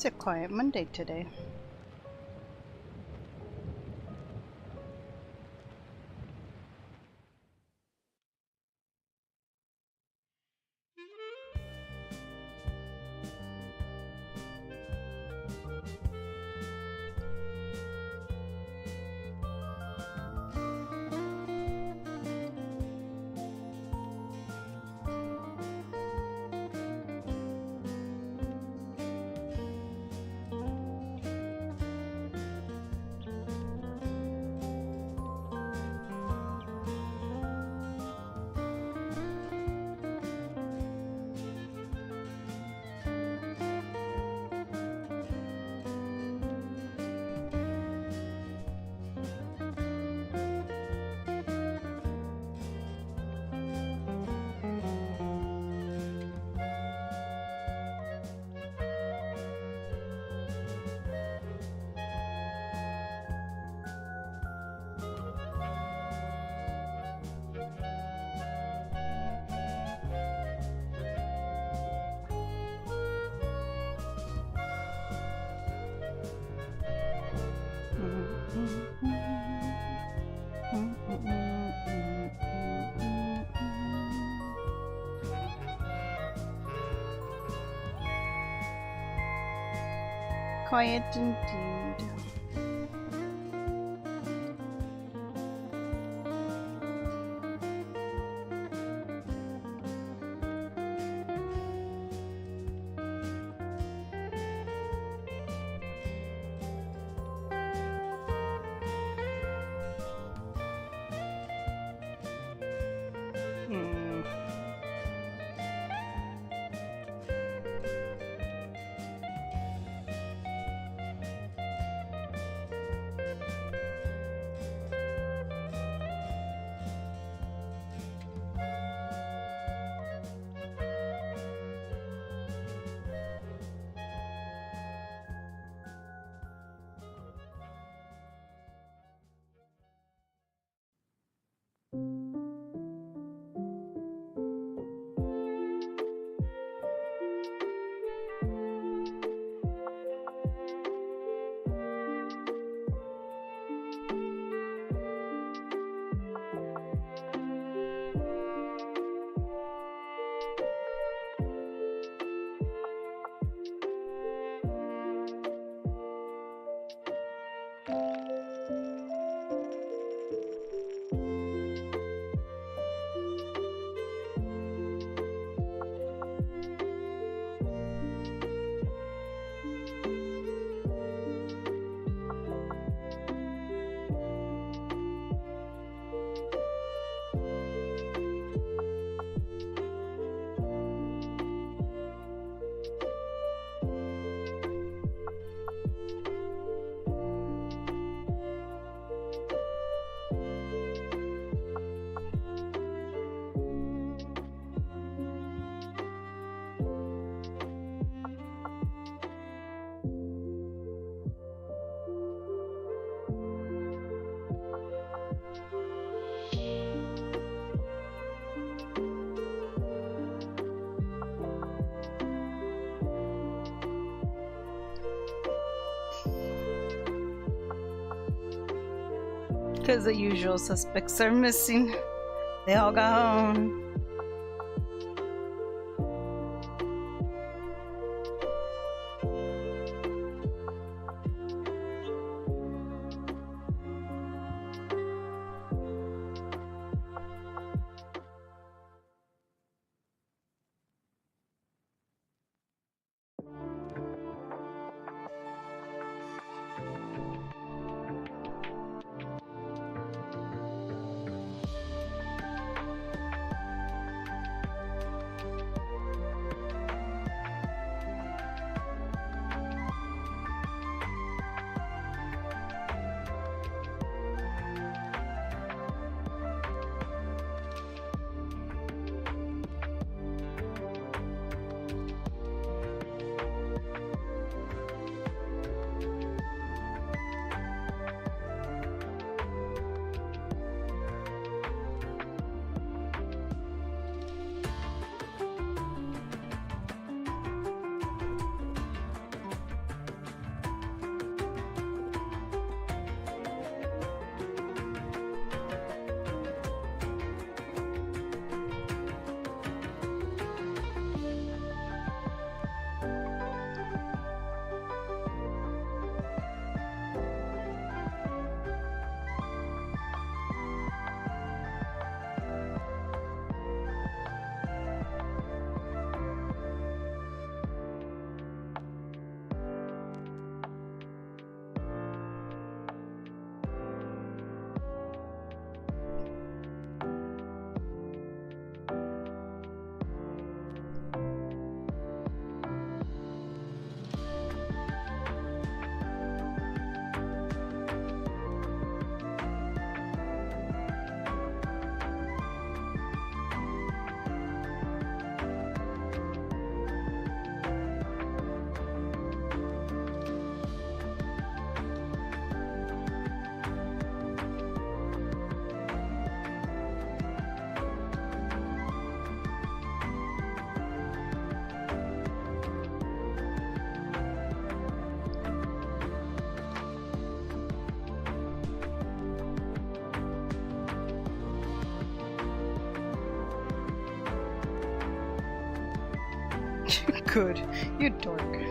It's a quiet Monday today. Quiet indeed. Because the usual suspects are missing. They all got home. Good. You dork.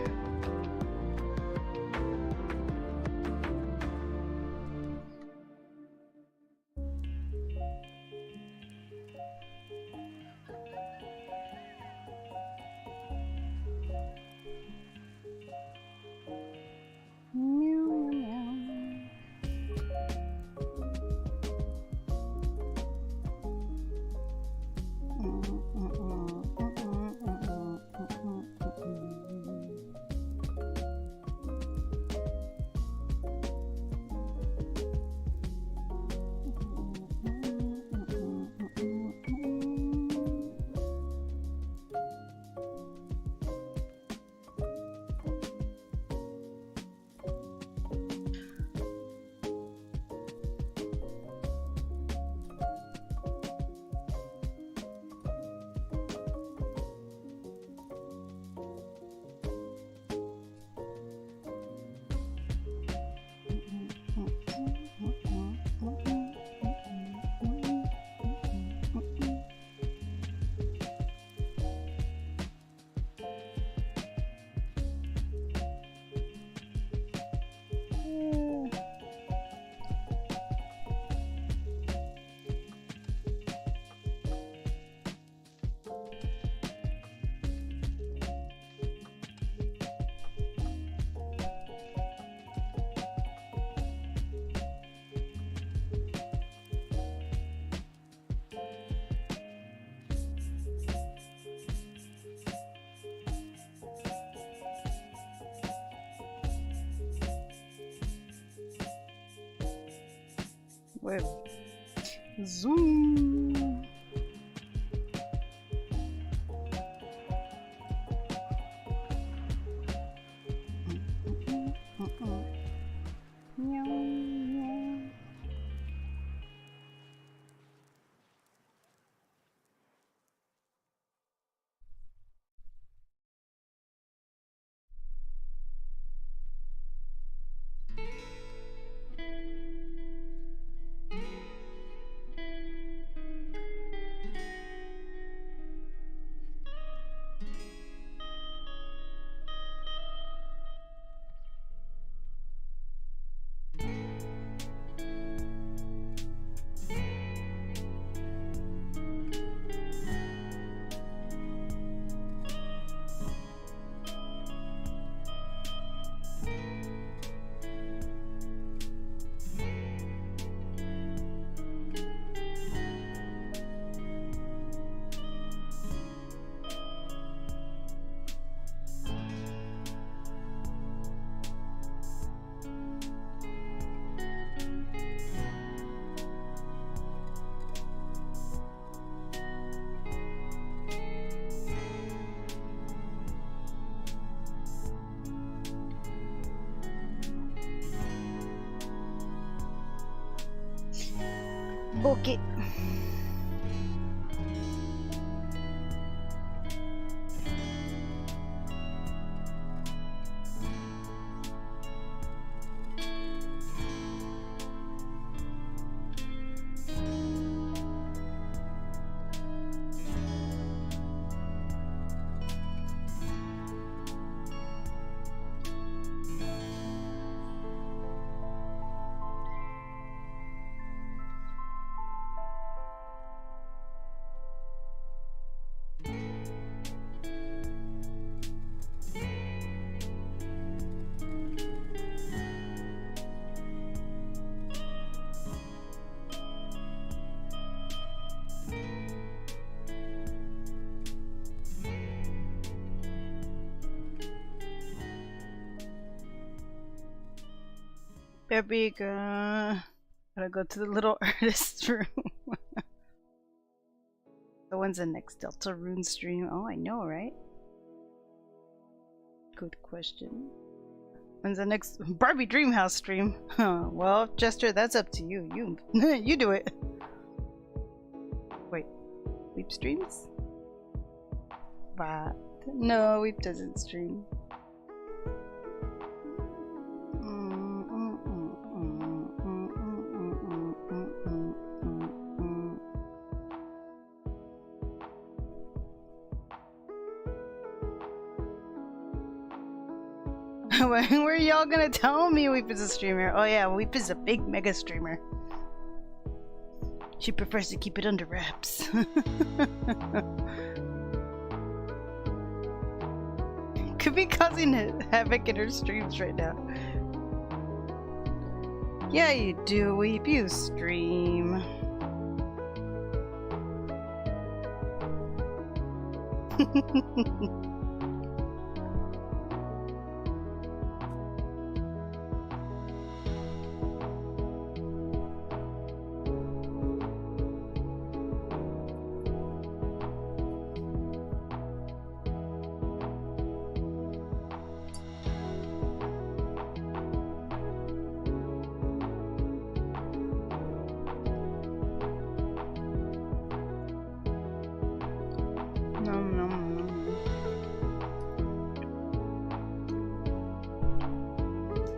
Wait. Zoom. Okay. Baby girl. Gotta go to the little artist room. The one's the next Delta Rune stream. Oh, I know, right? Good question. When's the next Barbie Dreamhouse stream? Huh. Well, Jester, that's up to you. You you do it. Wait, Weep streams? But no, Weep doesn't stream. When were y'all gonna tell me Weep is a streamer? Oh yeah, Weep is a big mega streamer. She prefers to keep it under wraps. Could be causing havoc in her streams right now. Yeah, you do, Weep. You stream.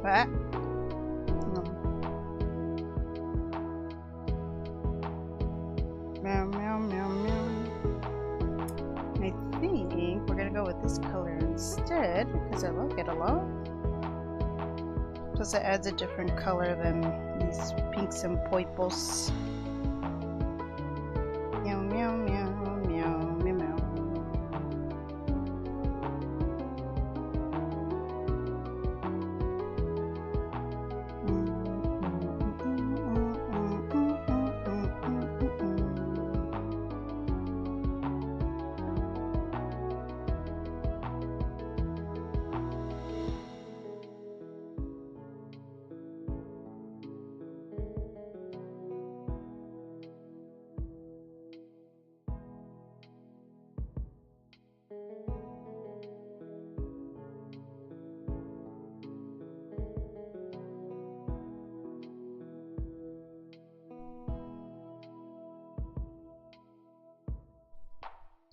What? Meow, meow, meow, meow. I think we're gonna go with this color instead because I like it a lot. Plus it adds a different color than these pinks and purples. Meow, meow, meow, meow, meow, meow.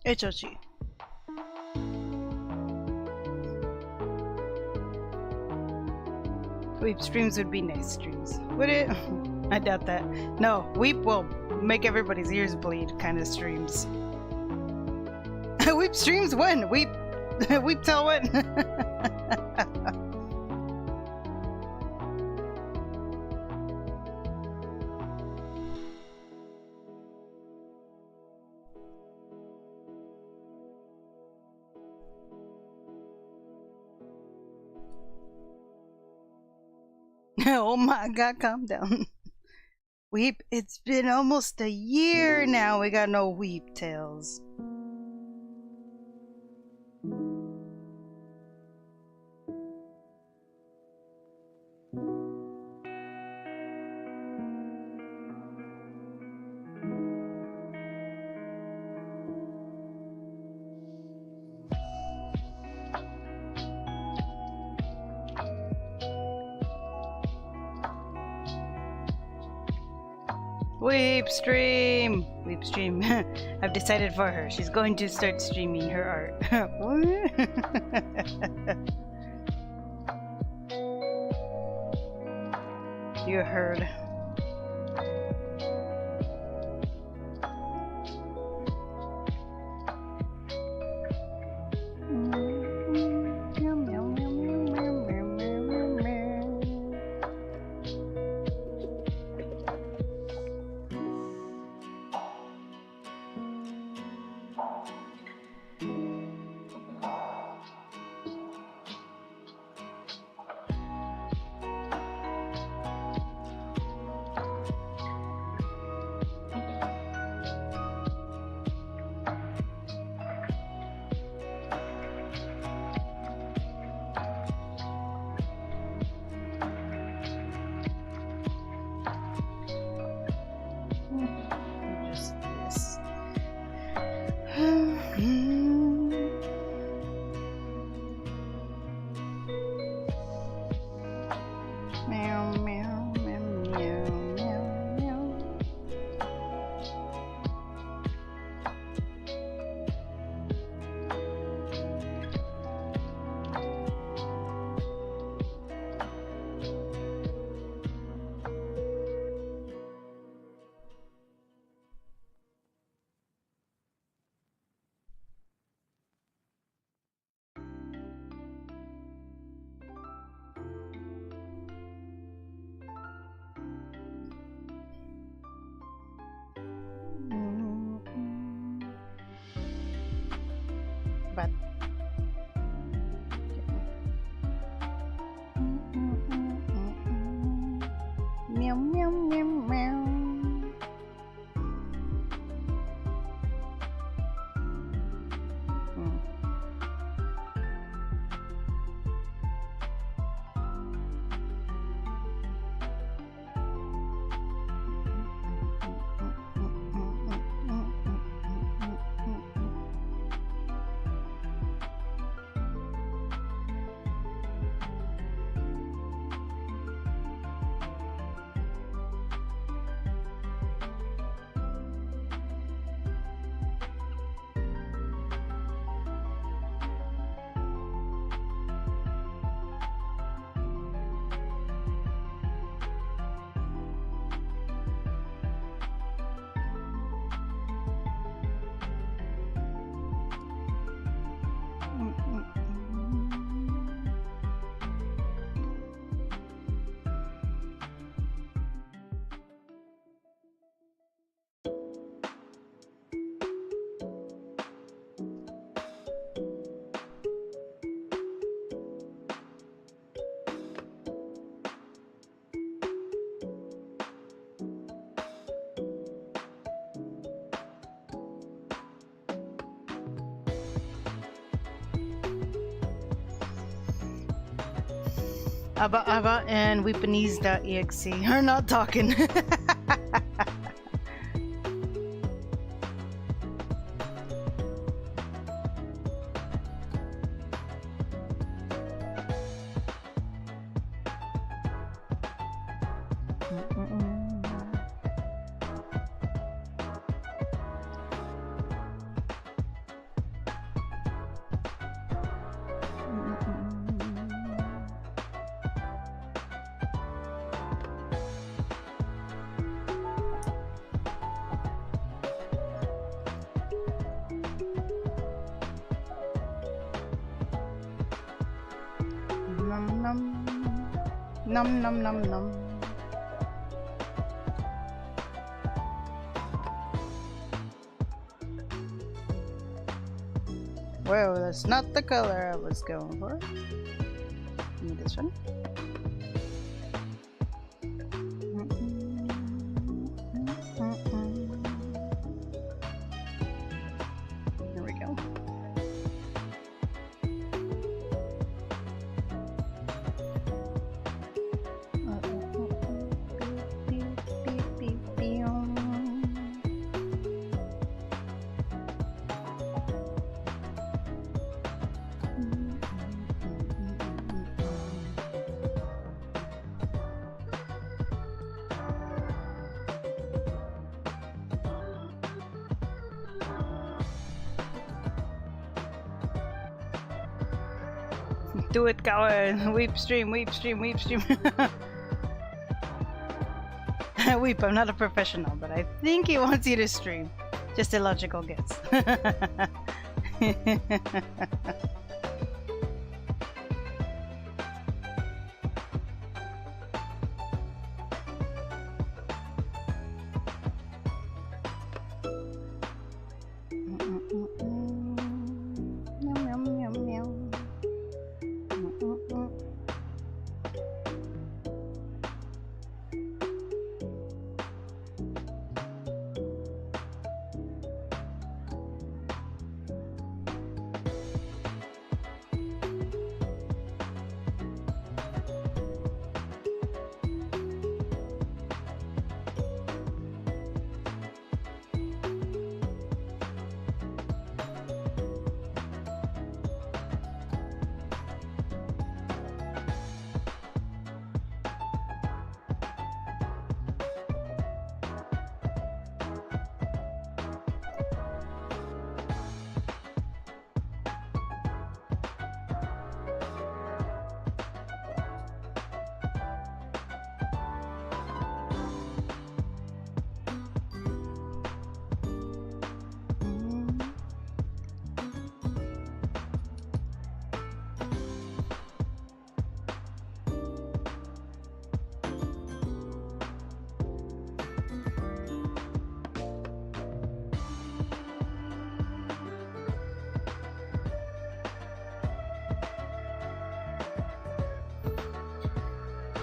HOG. Weep streams would be nice streams. Would it? I doubt that. No, Weep will make everybody's ears bleed kind of streams. Weep streams when? Weep tell when? Oh my god, calm down. Weep, it's been almost a year now we got no Weep tales. Weep stream! Weep stream. I've decided for her. She's going to start streaming her art. You heard. Aba and Weepanese.exe are not talking. Num num num num. Well, that's not the color I was going for. Give me this one. There we go. Do it, Cowan! Weep stream, weep stream, weep stream. Weep, I'm not a professional, but I think he wants you to stream. Just a logical guess.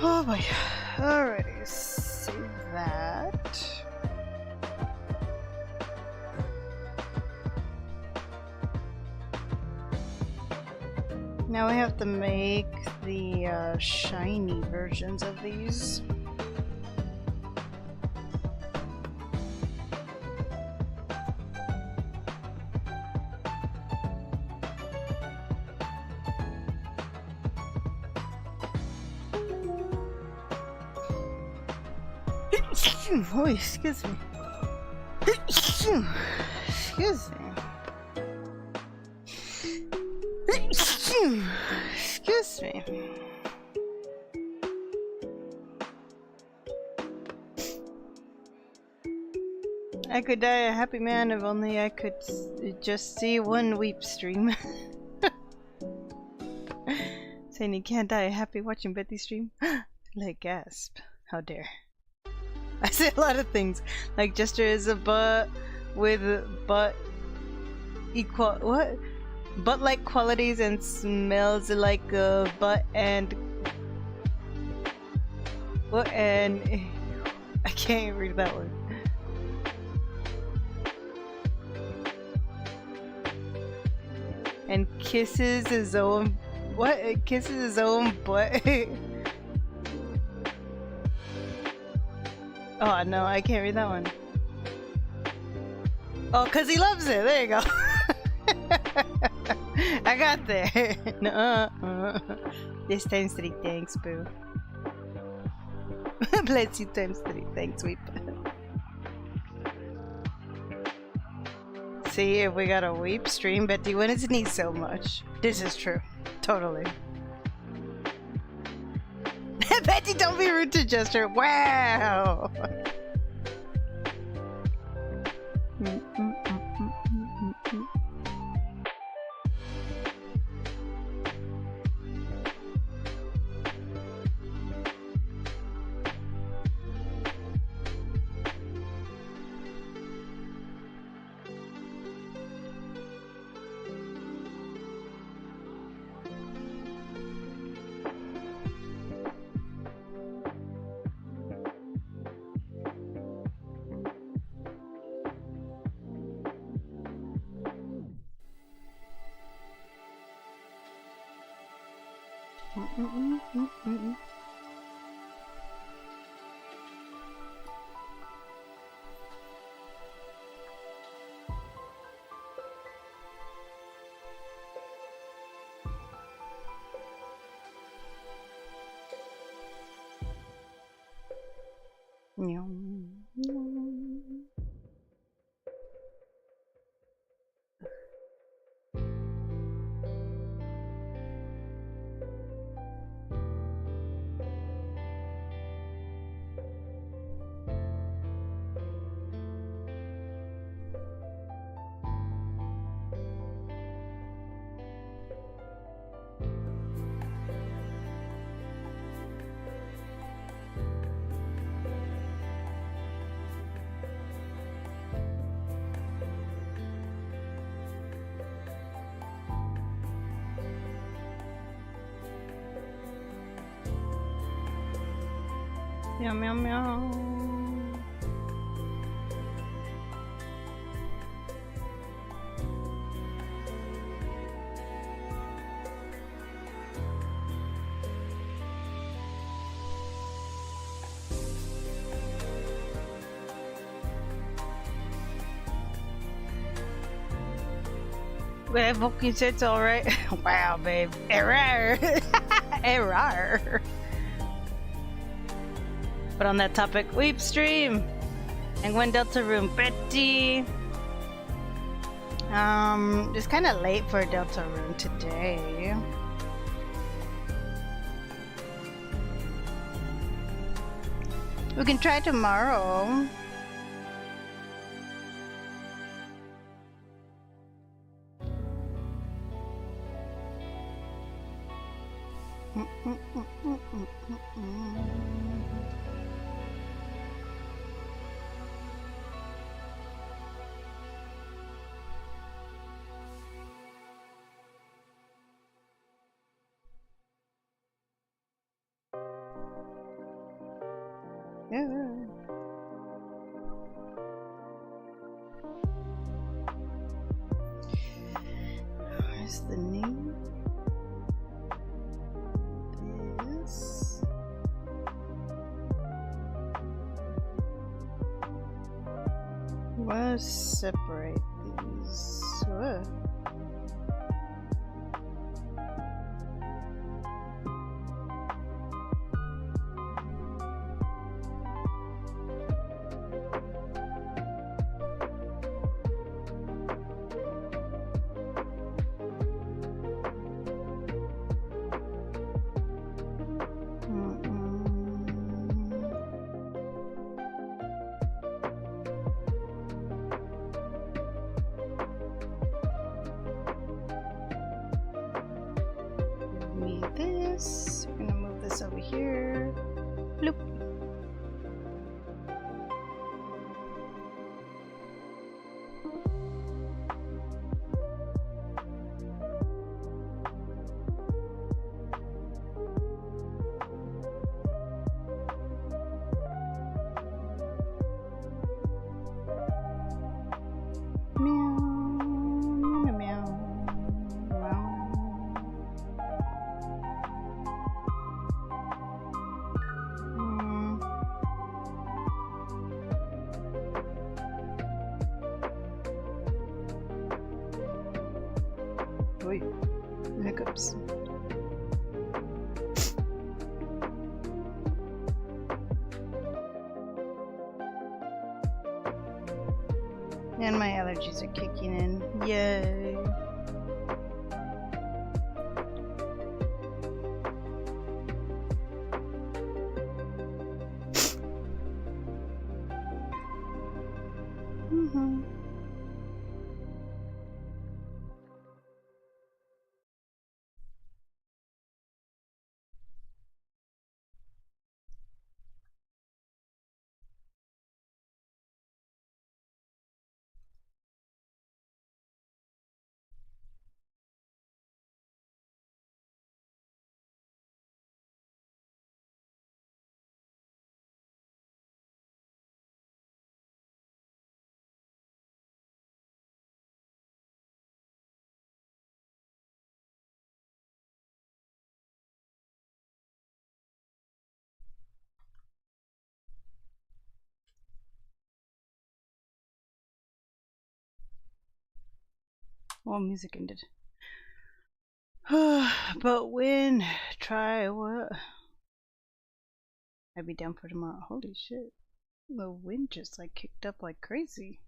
Oh boy. Alrighty, save that. Now we have to make the shiny versions of these. Oh, excuse me. Excuse me. Excuse me. I could die a happy man if only I could just see one weep stream. Saying you can't die happy watching Betty stream? Like gasp. How dare. I say a lot of things, like gesture is a butt with butt equal what? Butt like qualities and smells like a butt and what and I can't read that one. And kisses his own what? Kisses his own butt. Oh no, I can't read that one. Oh, cause he loves it. There you go. I got there. No. This times 3. Thanks, boo. Bless you times 3. Thanks, Weep. See if we got a Weep stream. Betty wouldn't need so much. This is true. Totally. Betty, don't be rude to Jester. Wow. Meow meow meow. Well, Vulcan said it's alright. Wow, babe. Error. Error. But on that topic, Weep stream and Gwen Delta room, Betty. It's kind of late for a Delta room today. We can try tomorrow. Where's the name? This. Let's separate these. What? This. We're gonna move this over here. Bloop. Oi. Hiccups. And my allergies are kicking in. Yay. Well, music ended. But when? Try what? I'd be down for tomorrow. Holy shit. The wind just like kicked up like crazy.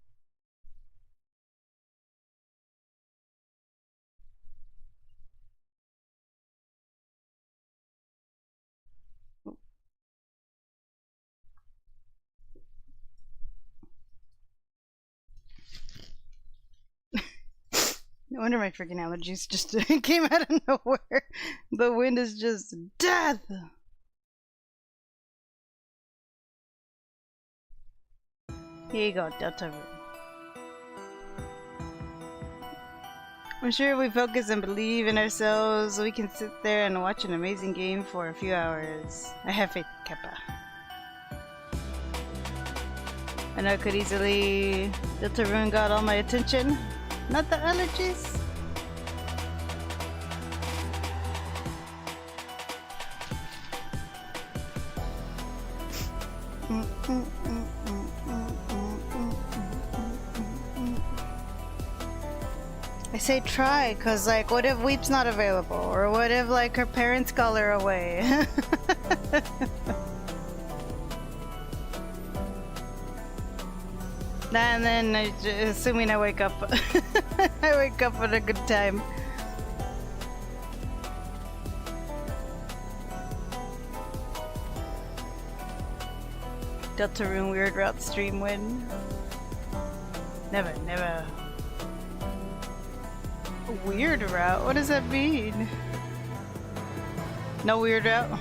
Oh. No wonder my freaking allergies just came out of nowhere. The wind is just death. Here you go, Delta Room. I'm sure if we focus and believe in ourselves, we can sit there and watch an amazing game for a few hours. I have faith, Kappa. I know it could easily... Delta Room got all my attention. Not the allergies. I say try, cause like, what if Weep's not available? Or what if like her parents call her away? And then, assuming I wake up, I wake up at a good time. Deltarune weird route stream win. Never, never. Weird route? What does that mean? No weird route?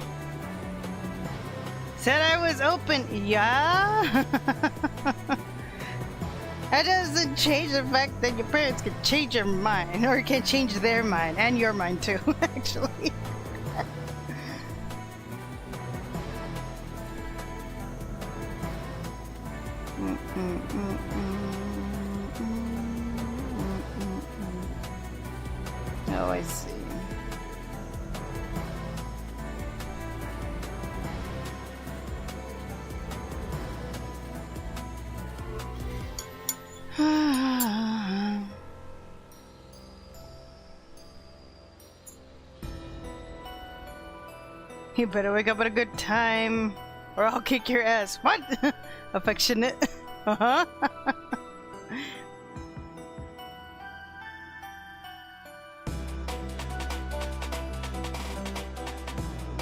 Said I was open. Yeah? That doesn't change the fact that your parents can change your mind, or can change their mind, and your mind too, actually. Oh, I see. You better wake up at a good time, or I'll kick your ass. What? Affectionate? Uh-huh.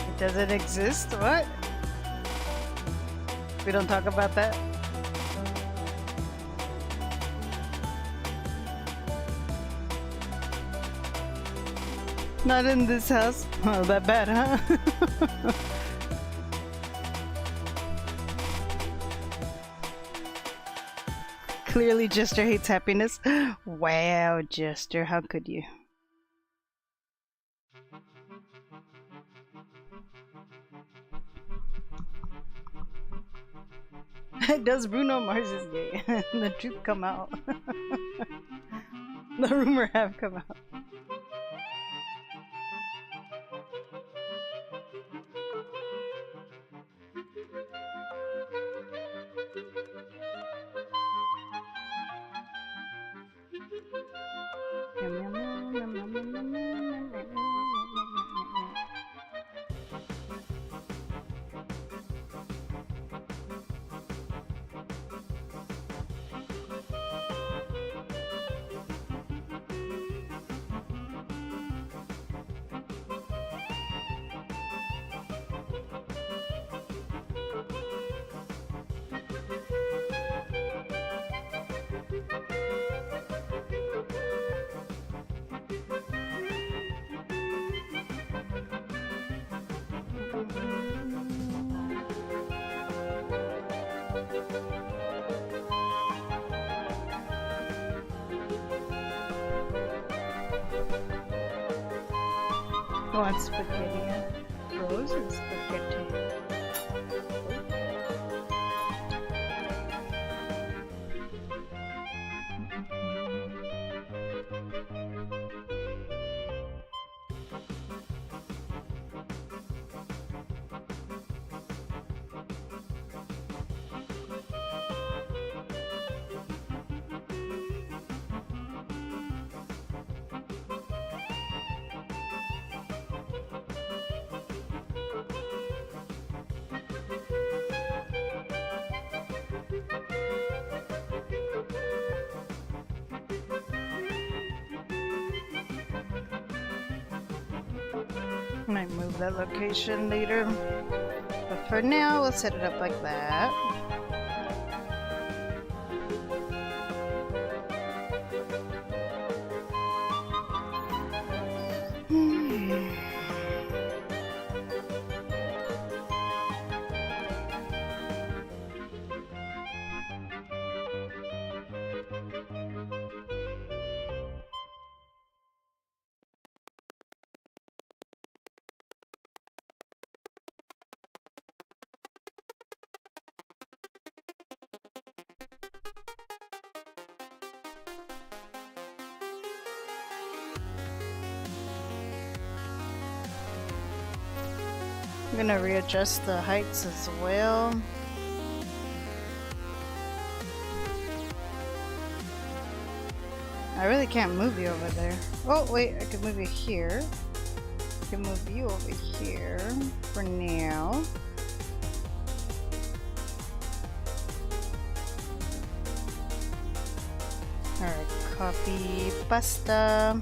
It doesn't exist? What? We don't talk about that? Not in this house. Oh, that bad, huh? Clearly Jester hates happiness. Wow, Jester, how could you? Does Bruno Mars is gay? The truth come out. The rumor have come out. I want spaghetti. Frozen spaghetti. Might move that location later, but for now we'll set it up like that. I'm gonna readjust the heights as well. I really can't move you over there. Oh wait, I can move you here. I can move you over here for now. Alright, copy pasta.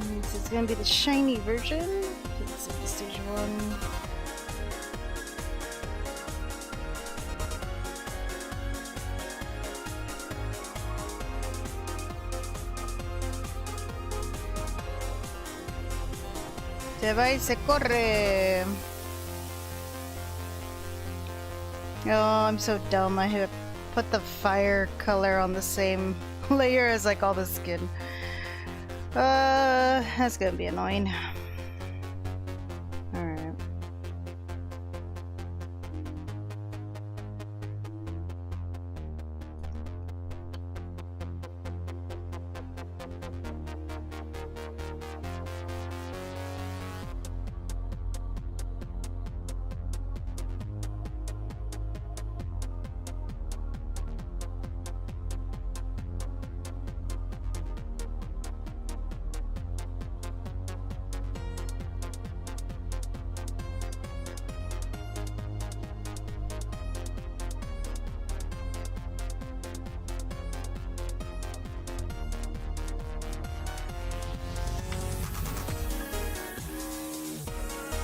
This is gonna be the shiny version. This is the stage 1. Se va y se corre. Oh, I'm so dumb. I have put the fire color on the same layer as like all the skin. That's gonna be annoying. Alright.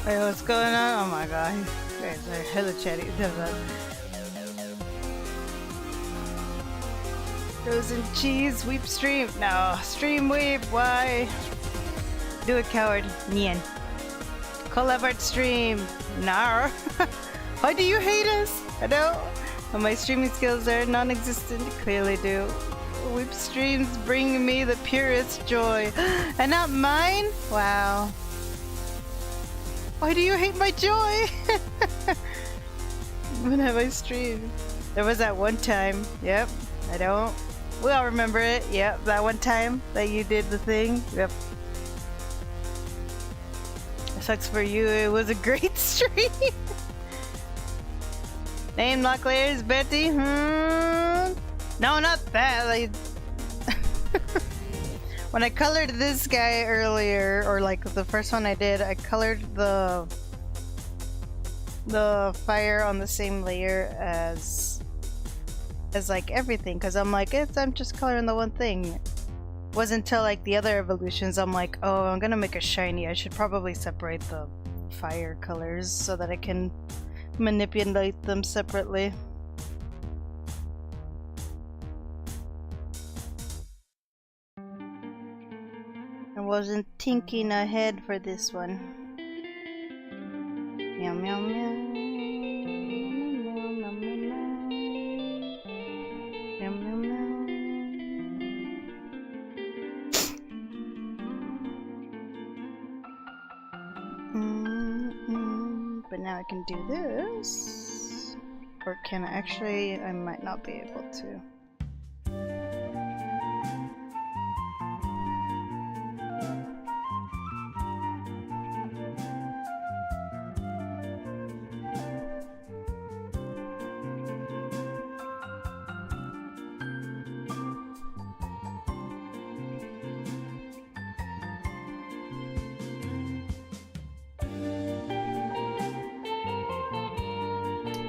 Wait, what's going on? Oh my god. You guys are hella chatty. Frozen cheese, weep stream. No, stream weep, why? Do it, coward. Nien. Collab art stream. Nar. Why do you hate us? I know. My streaming skills are non-existent. Clearly do. Weep streams bring me the purest joy. And not mine? Wow. Why do you hate my joy? When have I streamed? There was that one time. Yep, I don't. We all remember it. Yep, that one time that you did the thing. Yep. It sucks for you. It was a great stream. Name lock layers, Betty? No, not that. Like, when I colored this guy earlier, or like the first one I did, I colored the fire on the same layer as like everything, because I'm like, I'm just coloring the one thing. It wasn't until like the other evolutions I'm like, oh, I'm gonna make a shiny. I should probably separate the fire colors so that I can manipulate them separately. I wasn't thinking ahead for this one. Meow meow meow. Meow meow meow. Meow meow meow. But now I can do this. Or can I actually? I might not be able to.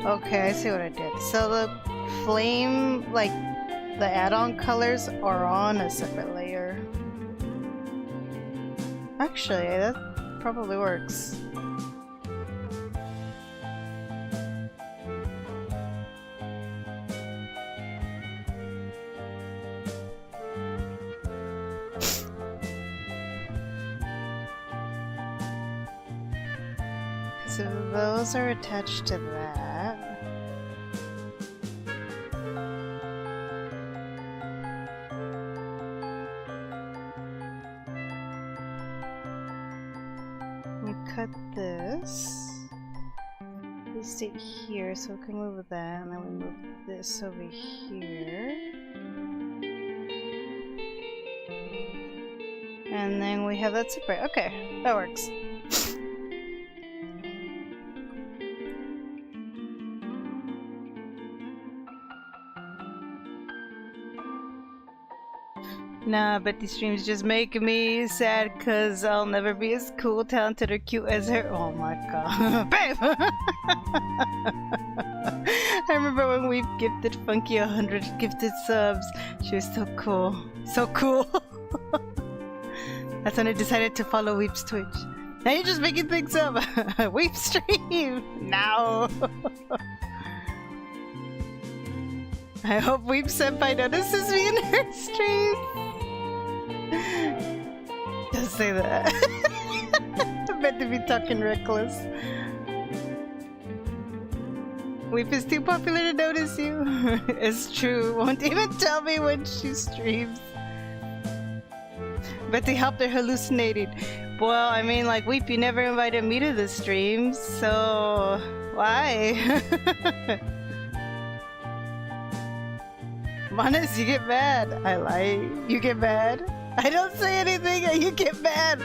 Okay, I see what I did. So the flame, like the add-on colors are on a separate layer. Actually, that probably works. So those are attached to that. Cut this. We stay here, so we can move that, and then we move this over here. And then we have that separate. Okay, that works. Nah, but these streams just make me sad because I'll never be as cool, talented, or cute as her. Oh my god. Babe! I remember when we gifted Funky 100 gifted subs. She was so cool. So cool. That's when I decided to follow Weep's Twitch. Now you're just making things up. Weep stream! Now! I hope Weep Senpai notices me in her stream. Don't say that. I'm meant to be talking reckless. Weep is too popular to notice you. It's true. Won't even tell me when she streams. Betty helped her hallucinating. Well, I mean, like, Weep, you never invited me to the stream, so why? Manas, you get mad. I lie. You get mad. I don't say anything and you get mad.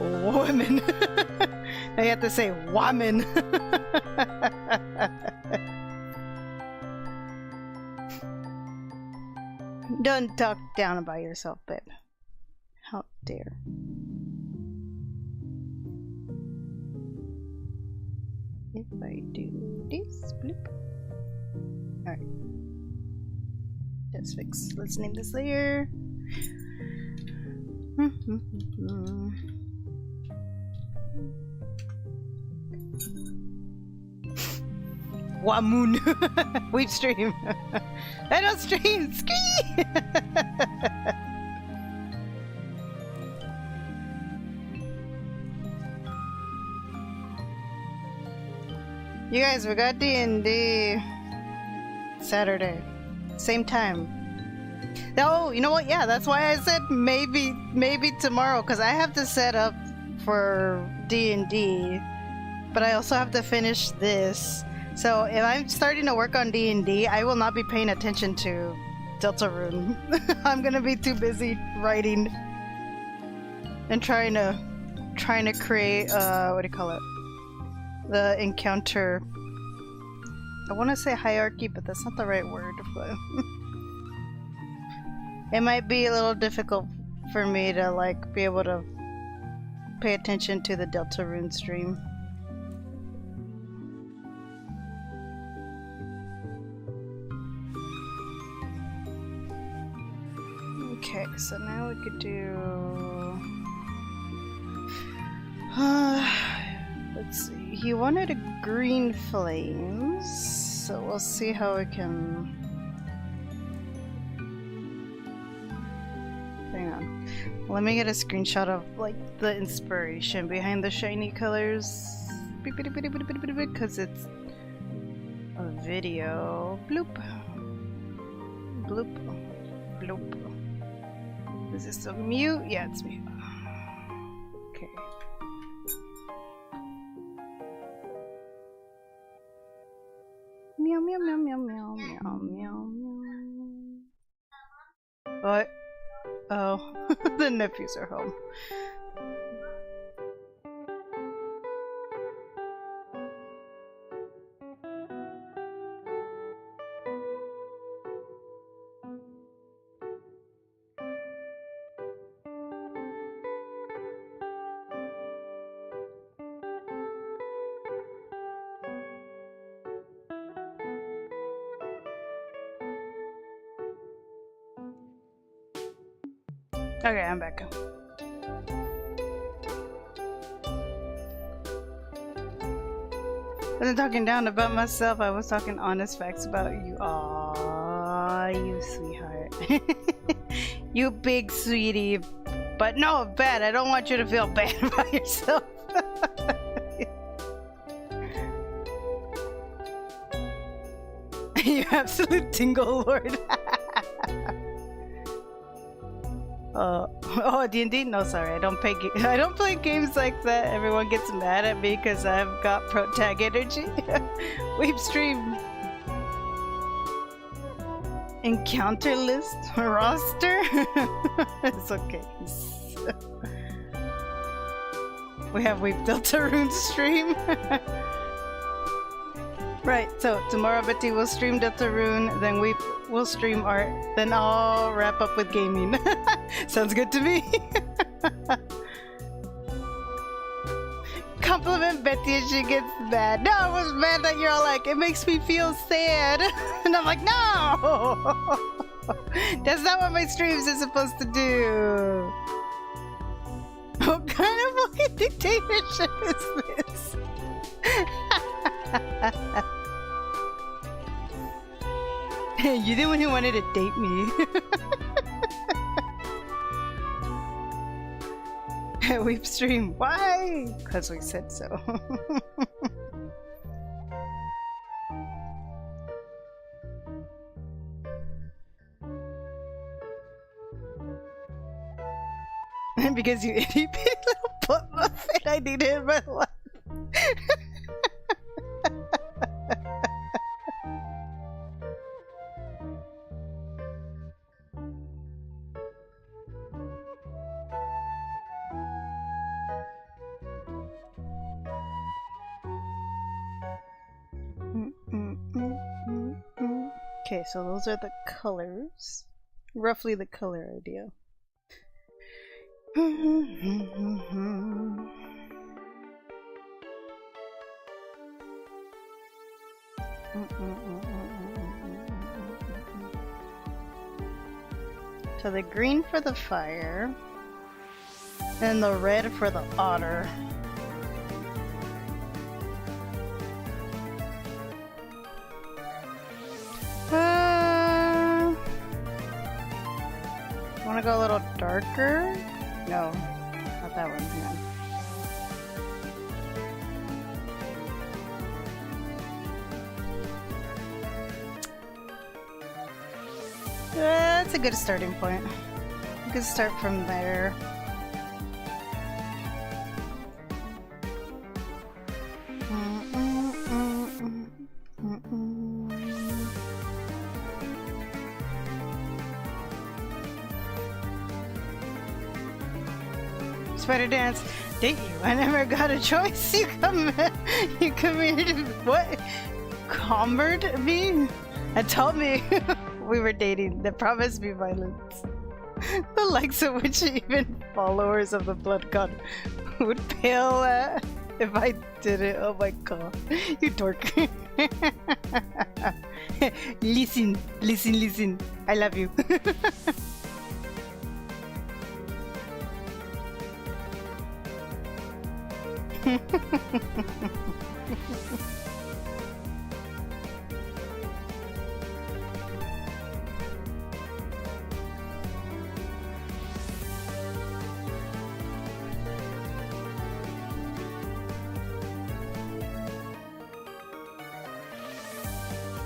Woman. Now you have to say woman. Don't talk down about yourself, babe. How dare. If I do this, bloop. Alright. That's fixed. Let's name this layer. Wamoon. Weep stream. I don't stream. Ski. You guys, we got D&D Saturday. Same time. Oh, you know what? Yeah, that's why I said maybe tomorrow, because I have to set up for D&D, but I also have to finish this. So if I'm starting to work on D&D, I will not be paying attention to Deltarune. I'm gonna be too busy writing and trying to create what do you call it? The encounter. I want to say hierarchy, but that's not the right word. But it might be a little difficult for me to like be able to pay attention to the Deltarune stream. Okay, so now we could do... let's see, he wanted a green flames, so we'll see how we can... Hang on. Let me get a screenshot of like the inspiration behind the shiny colors. Because it's a video. Bloop. Bloop. Bloop. Is this still mute? Yeah, it's mute. Okay. Meow meow meow meow meow meow meow meow. What? Oh, the nephews are home. Okay, I'm back. I wasn't talking down about myself, I was talking honest facts about you. Aww, you sweetheart. You big sweetie. But no, bad. I don't want you to feel bad about yourself. You absolute tingle lord. Oh, D&D? No, sorry, I don't play games like that. Everyone gets mad at me because I've got protag energy. Weep stream. Encounter list? Roster? It's okay. We have Weep Deltarune stream. Right, so tomorrow Betty will stream Deltarune, then we will stream art, then I'll wrap up with gaming. Sounds good to me. Compliment Betty if she gets mad. No, I was mad that you're all like, it makes me feel sad. And I'm like, no! That's not what my streams are supposed to do. What kind of fucking dictatorship is this? You're the one who wanted to date me. We've streamed. Why? Because we said so. Because you itty bitty little butt muffin I needed in my life. Okay, so those are the colors. Roughly the color idea. So the green for the fire, and the red for the otter. Want to go a little darker? No, not that one. No. That's a good starting point. You can start from there. spider dance. Date you? I never got a choice. You committed what? Combered me and told me we were dating. They promised me violence. The likes of which even followers of the blood god would pale if I did it. Oh my god, you dork. Listen. I love you.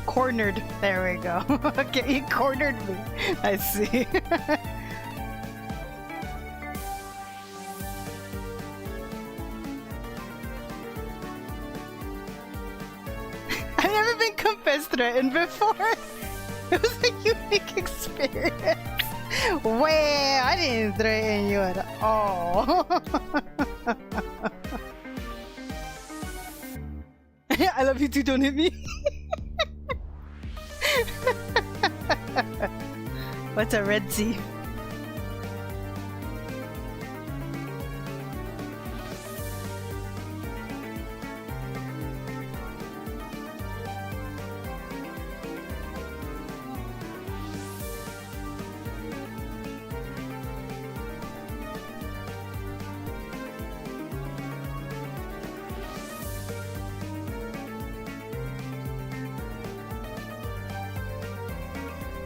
Cornered. There we go. Okay, you cornered me. I see. I've never been confessed threatened before. It was a unique experience. Well, I didn't threaten you at all. I love you too, don't hit me. What's a Red Sea?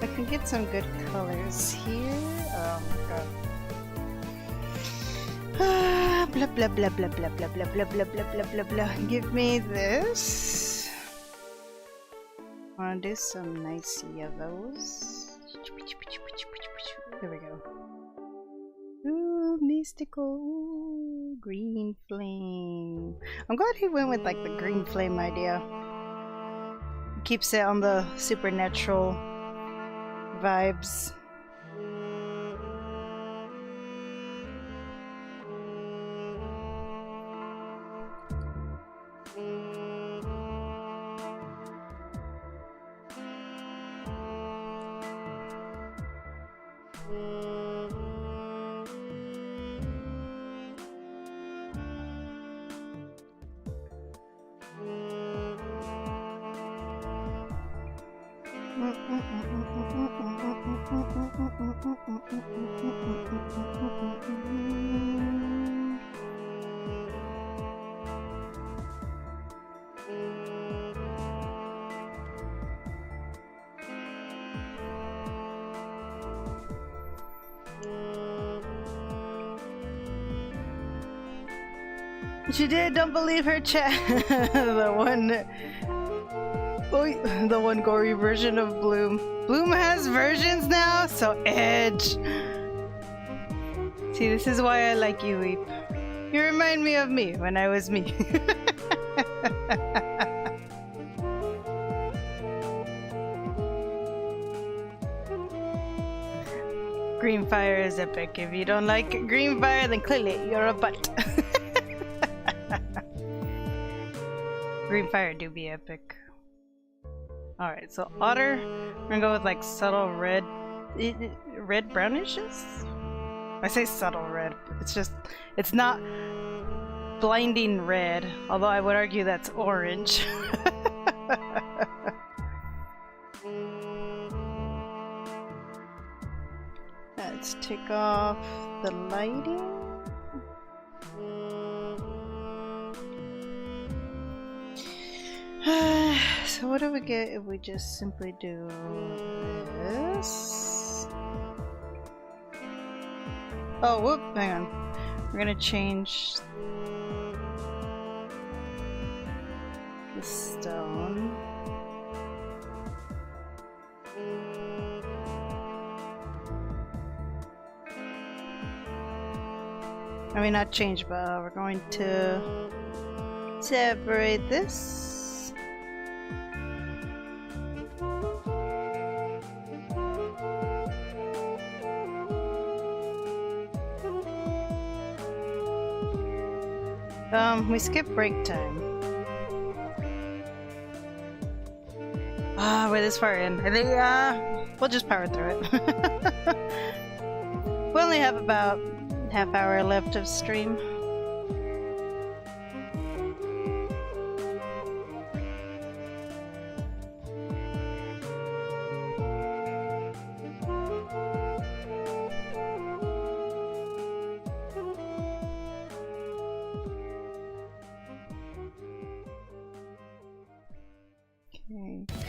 I can get some good colors here. Oh my god. Blah blah blah blah blah blah blah blah blah blah blah blah blah. Give me this. Wanna do some nice yellows. There we go. Ooh, mystical green flame. I'm glad he went with like the green flame idea. Keeps it on the supernatural vibes. She did. Don't believe her, chat. the one gory version of Bloom. Bloom has versions now, so edge. See, this is why I like you, Weep. You remind me of me when I was me. Green fire is epic. If you don't like green fire, then clearly you're a butt. Green fire do be epic. Alright, so otter, we're gonna go with like subtle red, red brownishes? I say subtle red, it's just, it's not blinding red, although I would argue that's orange. Let's take off the lighting. So what do we get if we just simply do this? Oh, whoop, hang on. We're gonna change the stone. I mean, not change, but we're going to separate this. we skipped break time. Ah, we're this far in. I think we'll just power through it. We only have about half hour left of stream.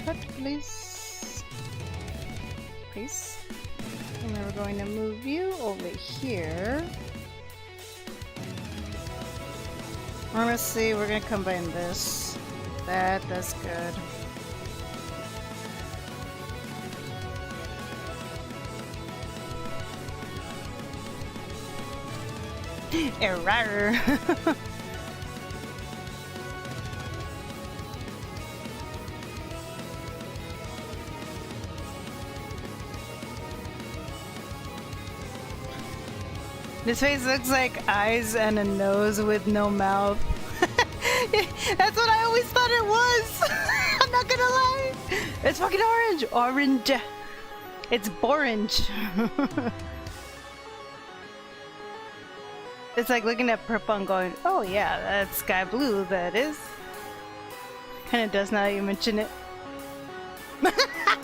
Cut, please. Please. And then we're going to move you over here. Honestly, we're going to combine this. That's good. Error. This face looks like eyes and a nose with no mouth. That's what I always thought it was. I'm not gonna lie. It's fucking orange. Orange. It's orange. It's like looking at purple and going, oh yeah, that's sky blue, that is. And it does now that you mention it.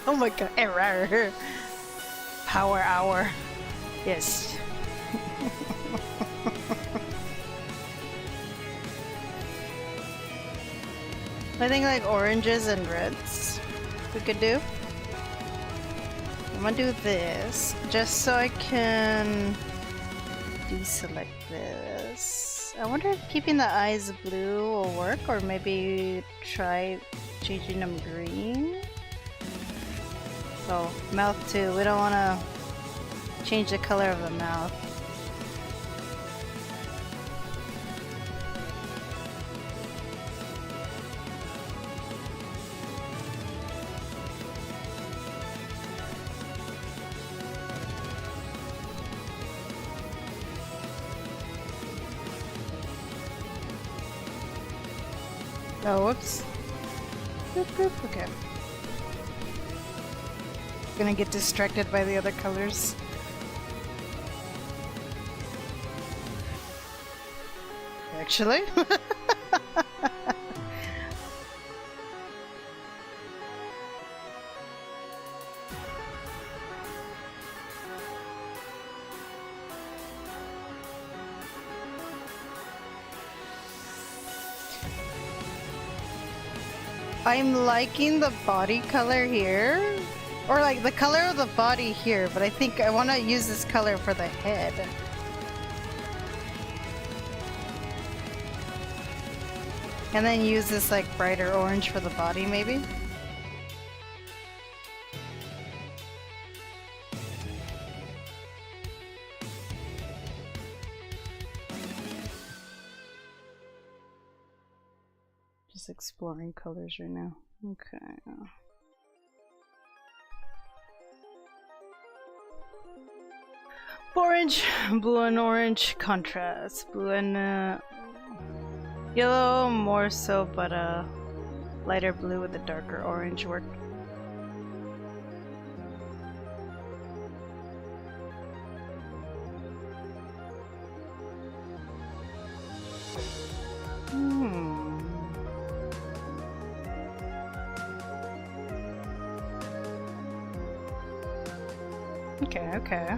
Oh my god, error. Power hour. Yes. I think like oranges and reds we could do. I'm gonna do this just so I can deselect this. I wonder if keeping the eyes blue will work, or maybe try changing them green. Oh, mouth too. We don't want to change the color of the mouth. Oh, whoops. Boop, boop. Okay. Gonna get distracted by the other colors. Actually? I'm liking the body color here, or like the color of the body here, but I think I want to use this color for the head. And then use this like brighter orange for the body, maybe? Just exploring colors right now. Okay. Orange, blue and orange contrast. Blue and yellow more so, but lighter blue with a darker orange work. Okay.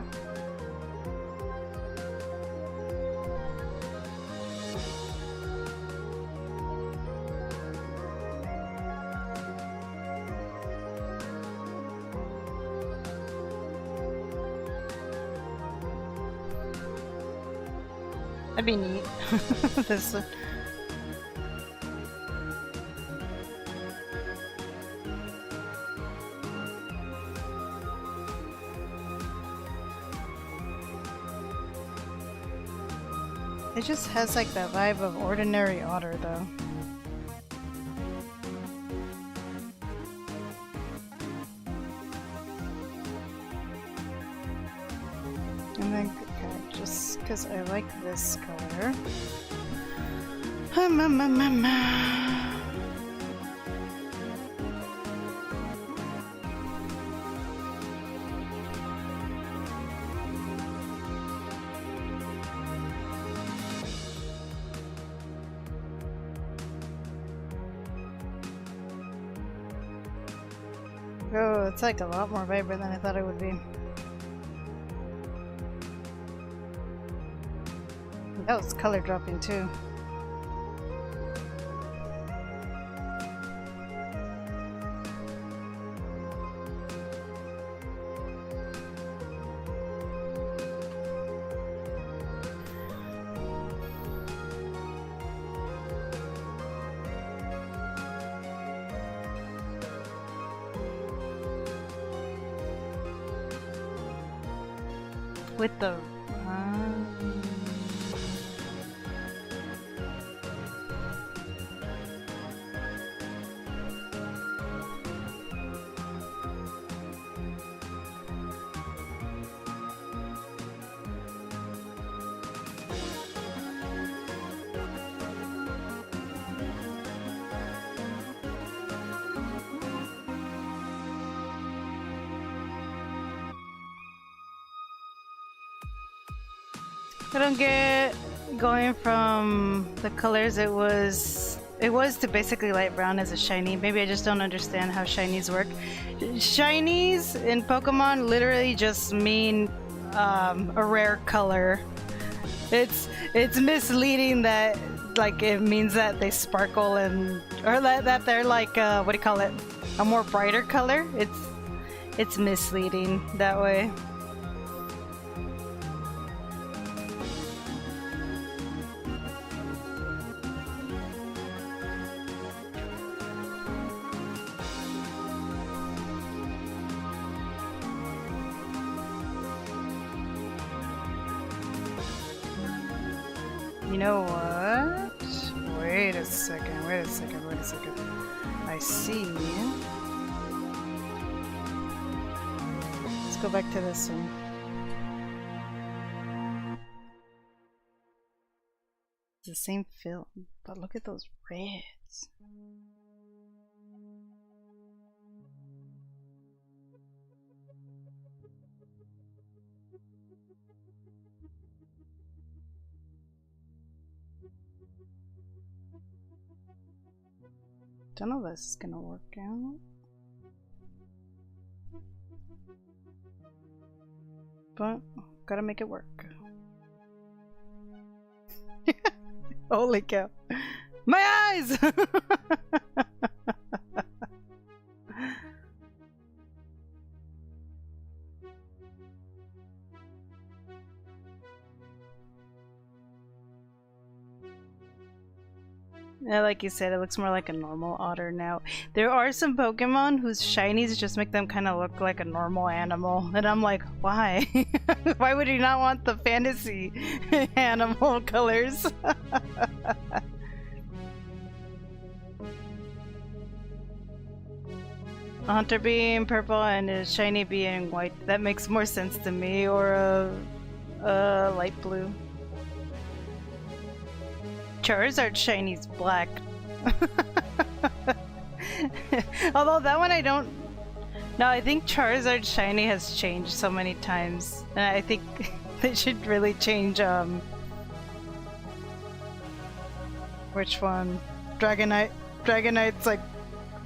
That'd be neat. This one. It just has like that vibe of ordinary otter though. And then, okay, just because I like this color. Oh, it's like a lot more vibrant than I thought it would be. That was color dropping too. With the I don't get going from the colors it was to basically light brown as a shiny. Maybe I just don't understand how shinies work. Shinies in Pokemon literally just mean a rare color. It's misleading that like it means that they sparkle and or that they're like what do you call it? A more brighter color. It's misleading that way. You know what? Wait a second. I see. Let's go back to this one. It's the same film, but look at those reds. Don't know if this is gonna work out. But gotta make it work. Holy cow. My eyes! Yeah, like you said, it looks more like a normal otter now. There are some Pokemon whose shinies just make them kind of look like a normal animal. And I'm like, why? Why would you not want the fantasy animal colors? A hunter being purple and a shiny being white. That makes more sense to me. Or a light blue. Charizard shiny's black. Although that one I don't... No, I think Charizard shiny has changed so many times. And I think they should really change, which one? Dragonite. Dragonite's like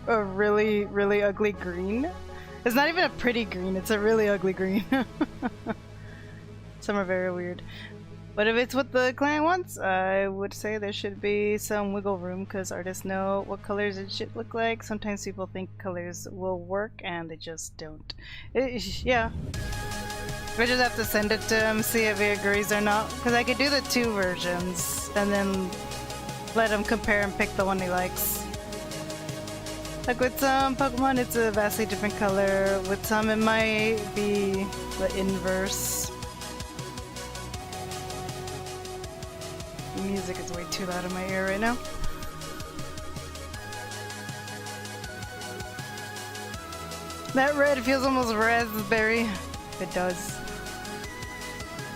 a really, really ugly green. It's not even a pretty green, it's a really ugly green. Some are very weird. But if it's what the client wants, I would say there should be some wiggle room because artists know what colors it should look like. Sometimes people think colors will work and they just don't. Yeah. I just have to send it to him, see if he agrees or not. Because I could do the two versions and then let him compare and pick the one he likes. Like with some Pokemon, it's a vastly different color. With some, it might be the inverse. The music is way too loud in my ear right now. That red feels almost raspberry. It does.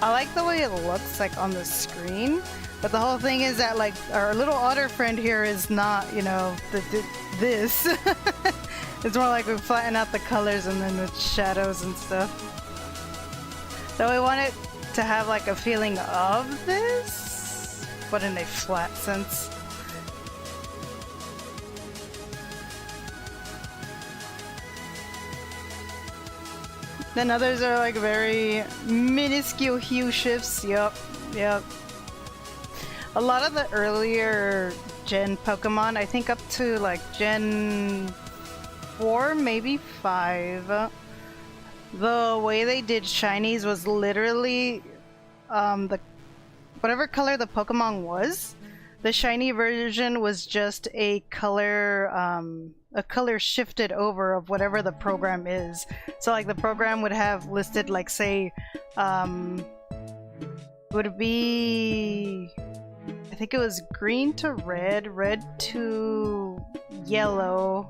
I like the way it looks like on the screen, But the whole thing is that, like, our little otter friend here is not, you know, this. It's more like we flatten out the colors and then with shadows and stuff. So we want it to have like a feeling of this, but in a flat sense. Then others are like very minuscule hue shifts. Yep. A lot of the earlier gen Pokemon, I think up to like Gen 4, maybe 5, the way they did shinies was literally whatever color the Pokemon was, the shiny version was just a color shifted over of whatever the program is. So like the program would have listed like, say, would be, I think it was green to red, red to yellow.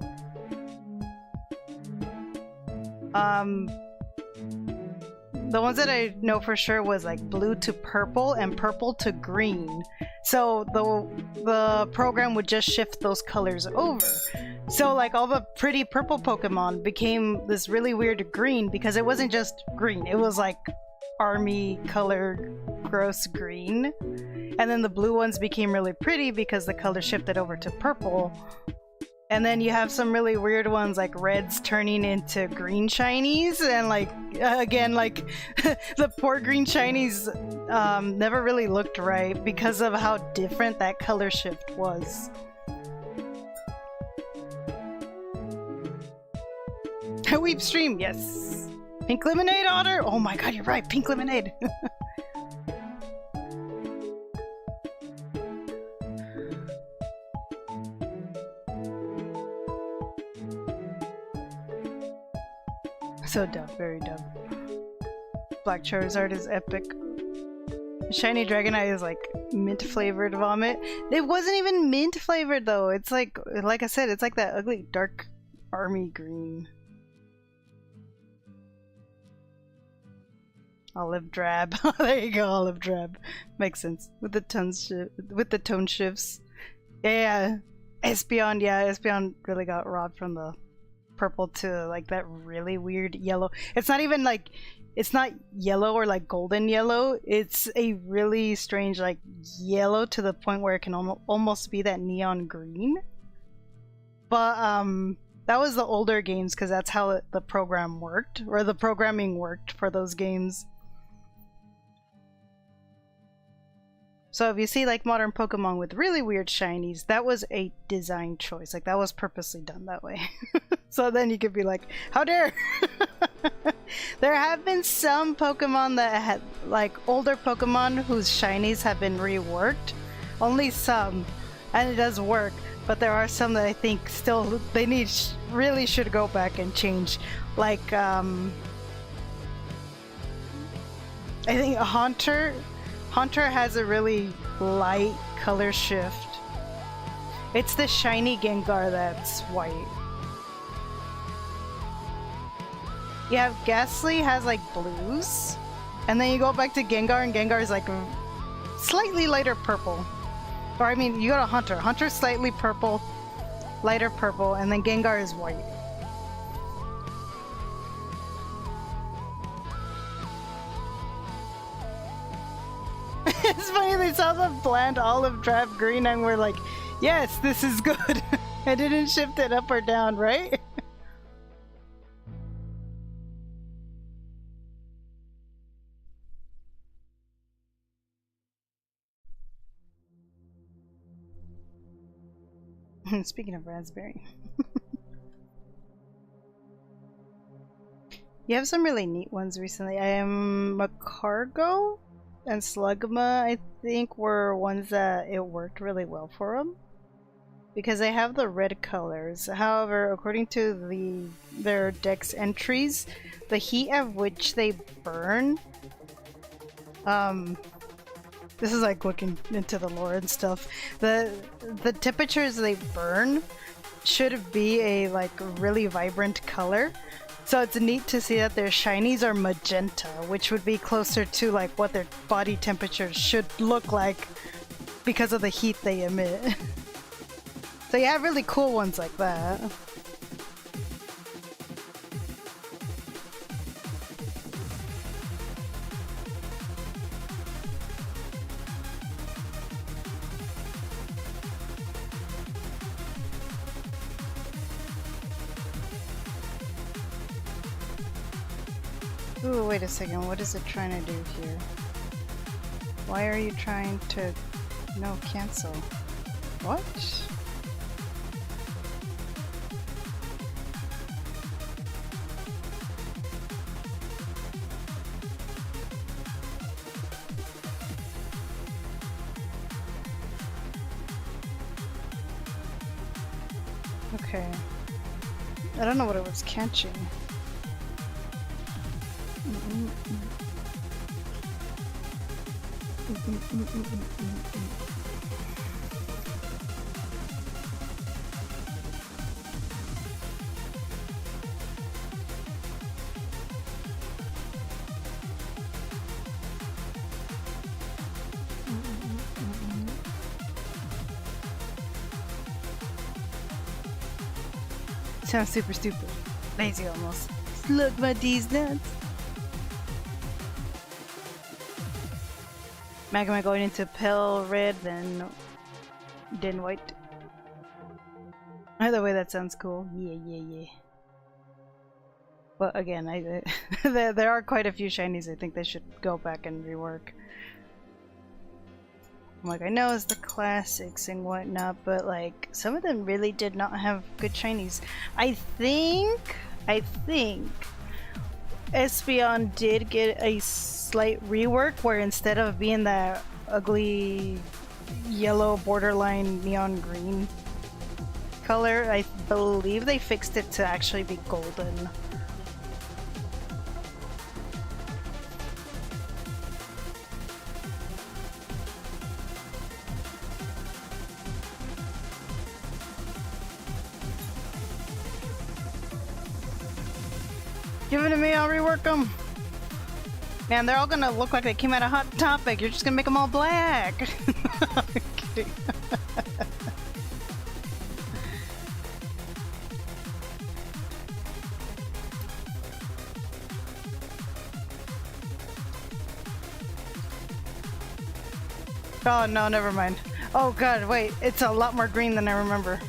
The ones that I know for sure was like blue to purple and purple to green. So the program would just shift those colors over. So like all the pretty purple Pokemon became this really weird green because it wasn't just green. It was like army color gross green. And then the blue ones became really pretty because the color shifted over to purple. And then you have some really weird ones like reds turning into green shinies, and like again, like the poor green shinies never really looked right because of how different that color shift was. Weep stream, yes. Pink lemonade otter. Oh my god, you're right. Pink lemonade. So dumb, very dumb. Black Charizard is epic. Shiny Dragonite is like mint flavored vomit. It wasn't even mint flavored though. It's like I said, it's like that ugly dark army green. Olive drab. There you go, olive drab. Makes sense with the tone shifts. Yeah, Espeon. Yeah, Espeon really got robbed from the purple to like that really weird yellow. It's not even like, it's not yellow or like golden yellow. It's a really strange like yellow to the point where it can almost be that neon green. But that was the older games because that's how the program worked, or the programming worked for those games. So if you see like modern Pokemon with really weird shinies, that was a design choice. Like that was purposely done that way. So then you could be like, how dare! There have been some Pokemon that had, like older Pokemon whose shinies have been reworked. Only some, and it does work. But there are some that I think still they really should go back and change. Like I think Haunter has a really light color shift. It's the shiny Gengar that's white. You have Ghastly has like blues, and then you go back to Gengar and Gengar is like slightly lighter purple. Or I mean, you go to Hunter. Hunter's slightly purple, lighter purple, and then Gengar is white. It's funny, they saw the bland olive drab green and we're like, yes, this is good. I didn't shift it up or down, right? Speaking of raspberry. You have some really neat ones recently. I am Macargo and Slugma, I think, were ones that it worked really well for them because they have the red colors. However, according to their dex entries, the heat at which they burn, this is like looking into the lore and stuff, the temperatures they burn should be a like really vibrant color. So it's neat to see that their shinies are magenta, which would be closer to like what their body temperatures should look like because of the heat they emit. So you have really cool ones like that. Ooh, wait a second, what is it trying to do here? Why are you trying to... No, cancel. What? Okay. I don't know what it was catching. Sounds super stupid. Lazy almost. Look, my D's nuts. Magma going into pale red, then white. Either way, that sounds cool. Yeah, yeah, yeah. But again, there are quite a few shinies I think they should go back and rework. Like, I know it's the classics and whatnot, but like, some of them really did not have good shinies. I think Espeon did get a slight rework where instead of being that ugly yellow borderline neon green color, I believe they fixed it to actually be golden. Give it to me, I'll rework them. Man, they're all gonna look like they came out of Hot Topic. You're just gonna make them all black. Okay. Oh no, never mind. Oh god, wait, it's a lot more green than I remember.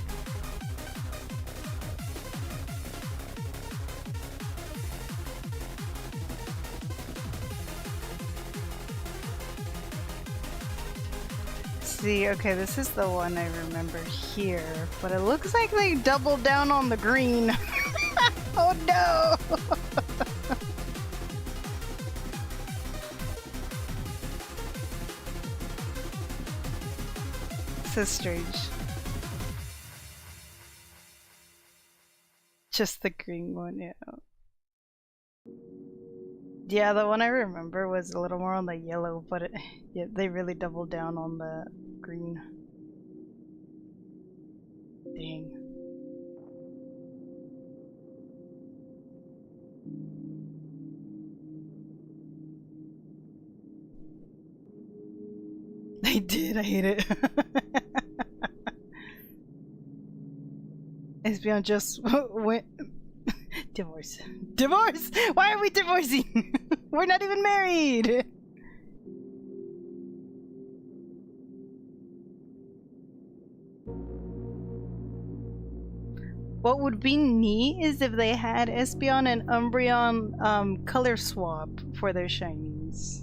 See, okay, this is the one I remember here, but it looks like they doubled down on the green. Oh no! So strange. Just the green one, yeah. Yeah, the one I remember was a little more on the yellow, but yeah, they really doubled down on the green. Dang. They did, I hate it. Espeon just went... Divorce. Divorce! Why are we divorcing? We're not even married! What would be neat is if they had Espeon and Umbreon color swap for their shinies.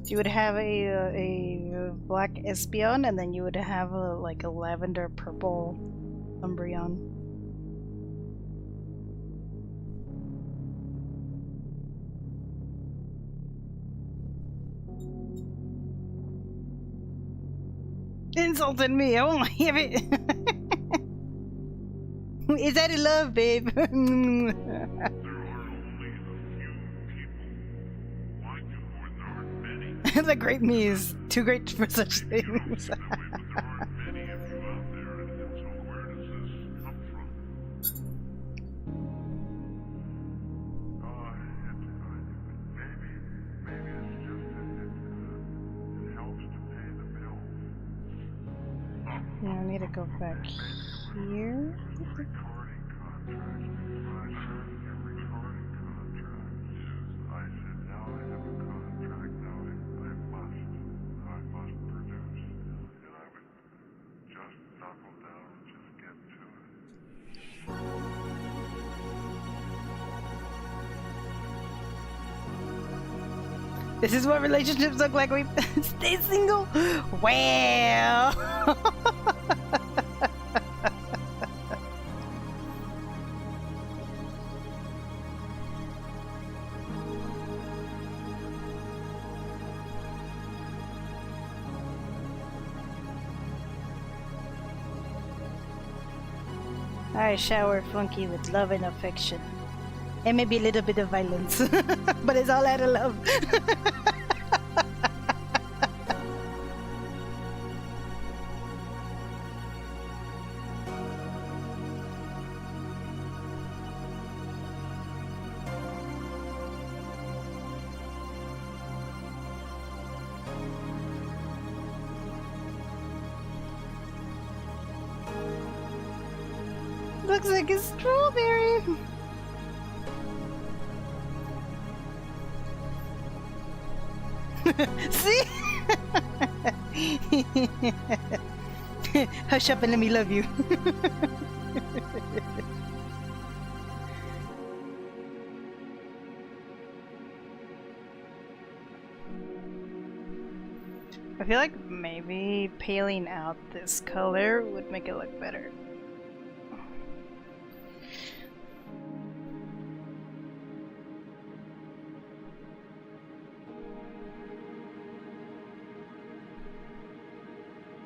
You would have a black Espeon, and then you would have like a lavender purple Umbreon. Insulted me, I won't have it. Is that a love, babe? The great me is too great for such things. I need to go back here. This is what relationships look like. We stay single. Well. I shower Flunky with love and affection. And maybe a little bit of violence. But it's all out of love. Looks like a strawberry. See? Hush up and let me love you. I feel like maybe paling out this color would make it look better.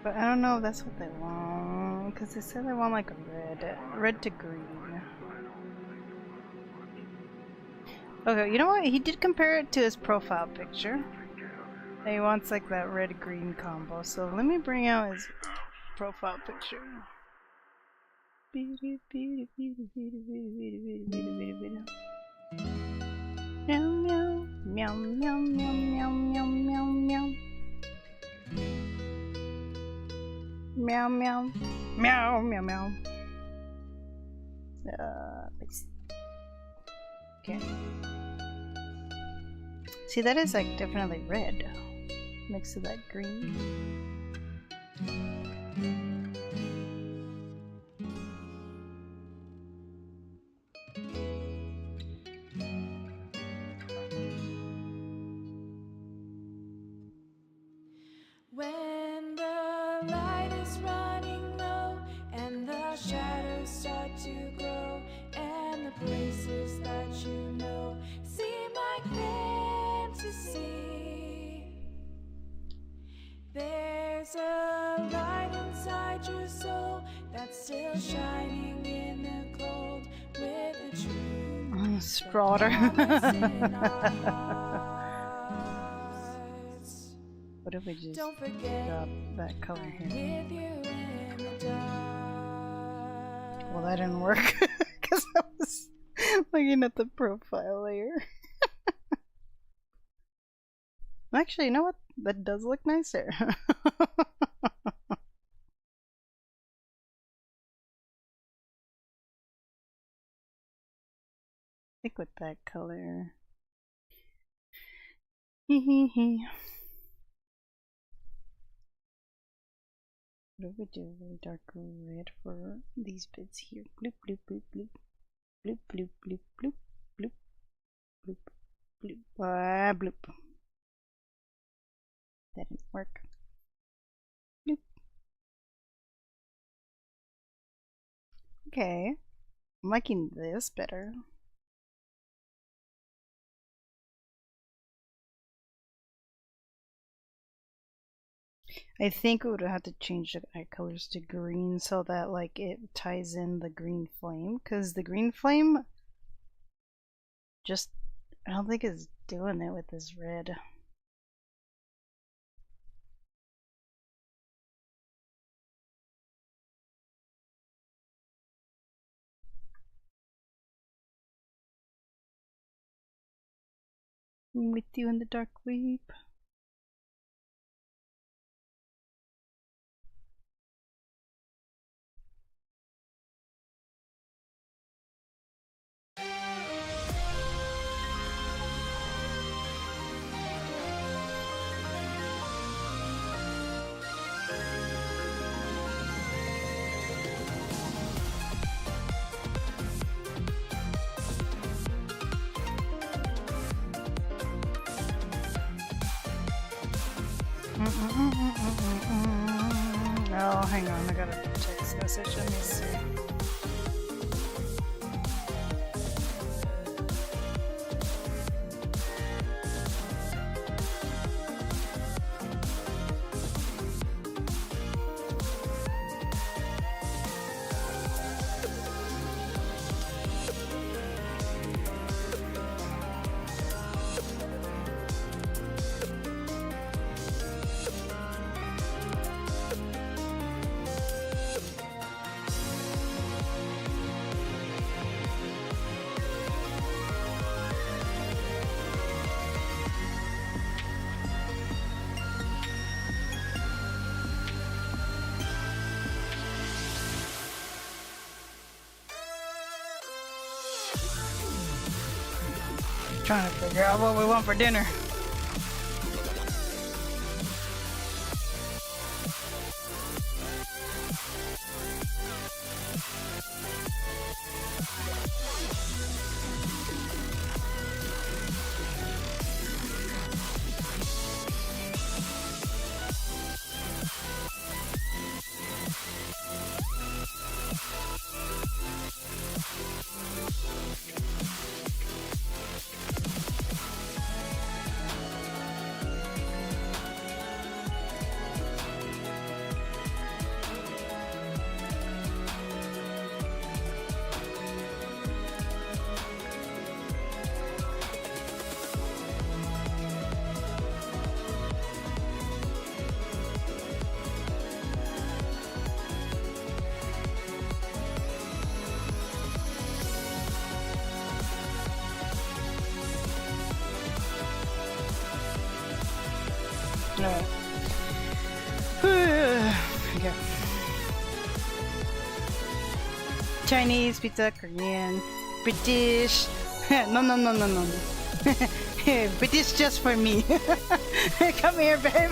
But I don't know if that's what they want, because they said they want like a red to green. Okay, you know what? He did compare it to his profile picture. And he wants like that red-green combo, so let me bring out his profile picture. Meow meow meow meow meow meow meow meow meow. Meow meow meow meow meow. Okay. See, that is like definitely red next to that green. When the light is running low and the shadows start to grow and the places that you know seem like fantasy, there's a light inside your soul that's still shining in the cold with the truth. Sprawder. What if we just drop that color here? Well, that didn't work because I was looking at the profile layer. Actually, you know what? That does look nicer. I think with that color. Hee. What if we do a really dark red for these bits here? Bloop bloop bloop bloop. Bloop bloop bloop bloop bloop bloop bloop. Bloop. That didn't work. Bloop. Okay. I'm liking this better. I think we would have to change the eye colors to green so that like it ties in the green flame, because the green flame just, I don't think it's doing it with this red. I'm with you in the dark weep. Oh, hang on, I got a text message. Let me see. Trying to figure out what we want for dinner. Alright. Okay. Chinese, pizza, Korean, British. No. British just for me. Come here, babe.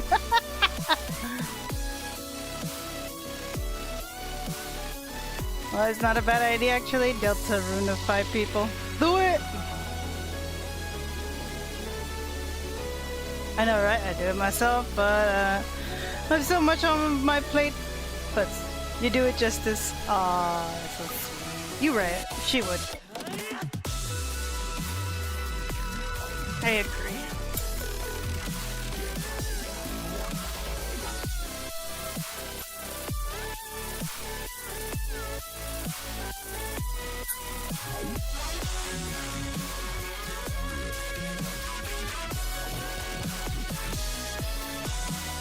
Well, it's not a bad idea actually. Delta rune of 5 people. Do it! I know, right? I do it myself, but I have so much on my plate. But you do it justice. Aww, so sweet. You right. She would. I agree.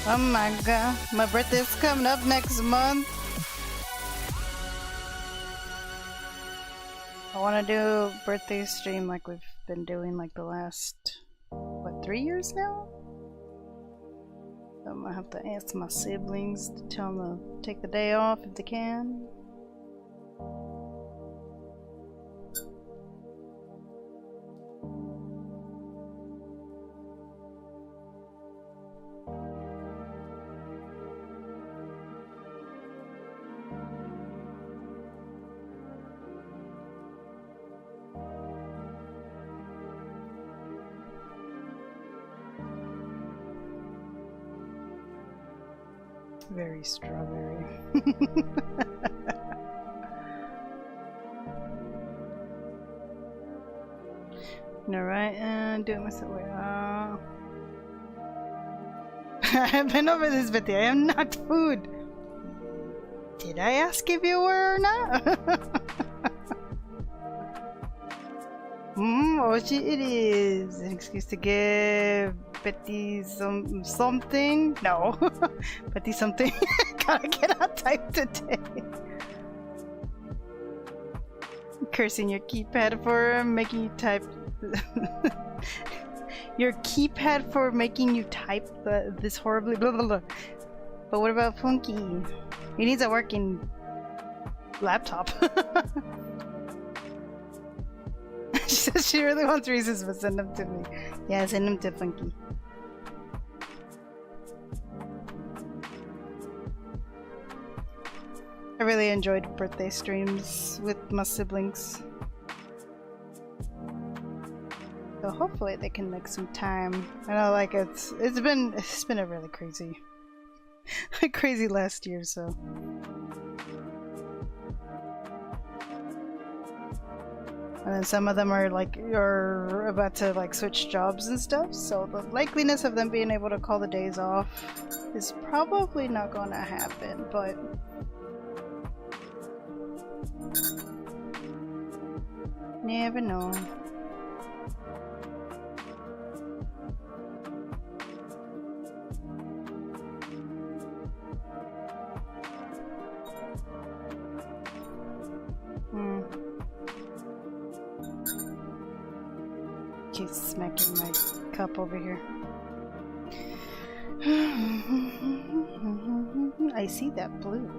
Oh my god, my birthday's coming up next month. I want to do a birthday stream like we've been doing like the last, what, 3 years now? I'm gonna have to ask my siblings to tell them to take the day off if they can. Very strawberry. No, right? Do it myself. Wait, I've been over this, but I am not food. Did I ask if you were or not? It is an excuse to give Betty something. No, Betty something. Gotta get out type today. Cursing your keypad for making you type. Your keypad for making you type this horribly. Blah, blah, blah. But what about Funky? He needs a working laptop. She says she really wants Reese's, but send them to me. Yeah, send them to Funky. I really enjoyed birthday streams with my siblings. So hopefully they can make some time. I know, like it's been a really crazy crazy last year, so. And then some of them are like you're about to like switch jobs and stuff, so the likeliness of them being able to call the days off is probably not gonna happen, but never know. Keep smacking my cup over here. I see that blue.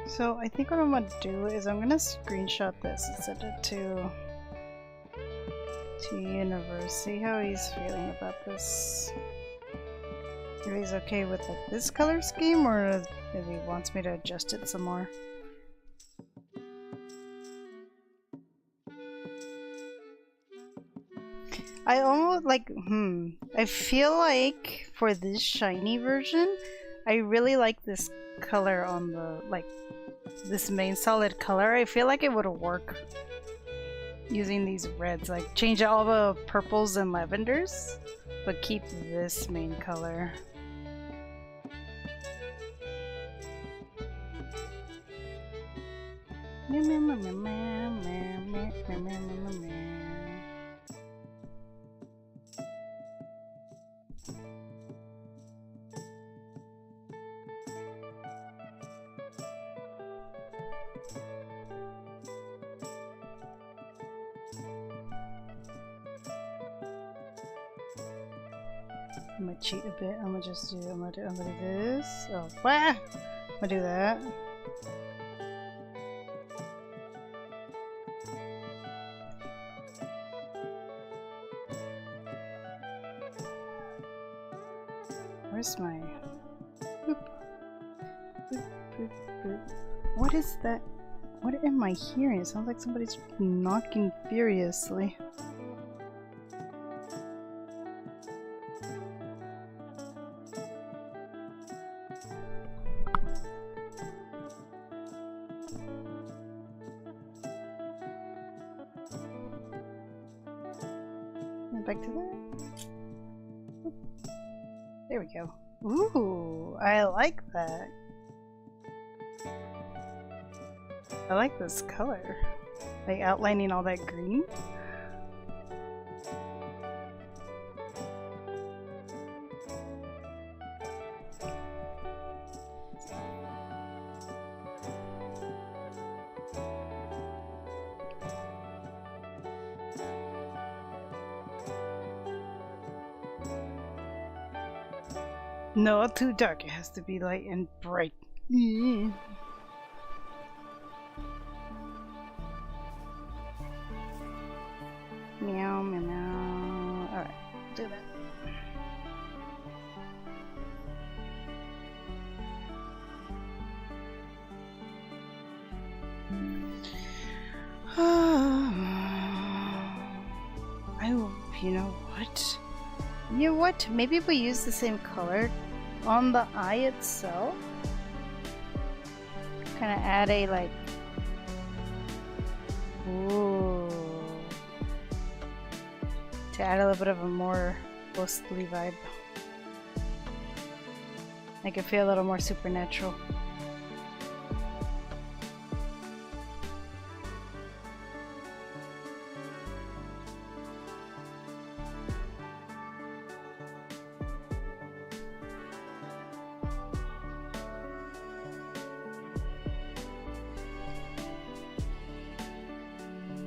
So I think what I'm gonna do is I'm gonna screenshot this and send it to Universe. See how he's feeling about this. If he's okay with like this color scheme, or if he wants me to adjust it some more. I almost like I feel like for this shiny version, I really like this color on the this main solid color. I feel like it would work using these reds, like change all the purples and lavenders, but keep this main color. I'm gonna cheat a bit. I'm gonna do this. Oh, what? I'm gonna do that. Where's my? Boop. Boop, boop, boop. What is that? What am I hearing? It sounds like somebody's knocking furiously. Back to that. There we go. Ooh, I like that. I like this color. Like outlining all that green. No, too dark. It has to be light and bright. Meow, meow, meow. Alright, do that. You know what? You know what? Maybe if we use the same color on the eye itself. Kind of add a like. Ooh. To add a little bit of a more ghostly vibe. Make it feel a little more supernatural.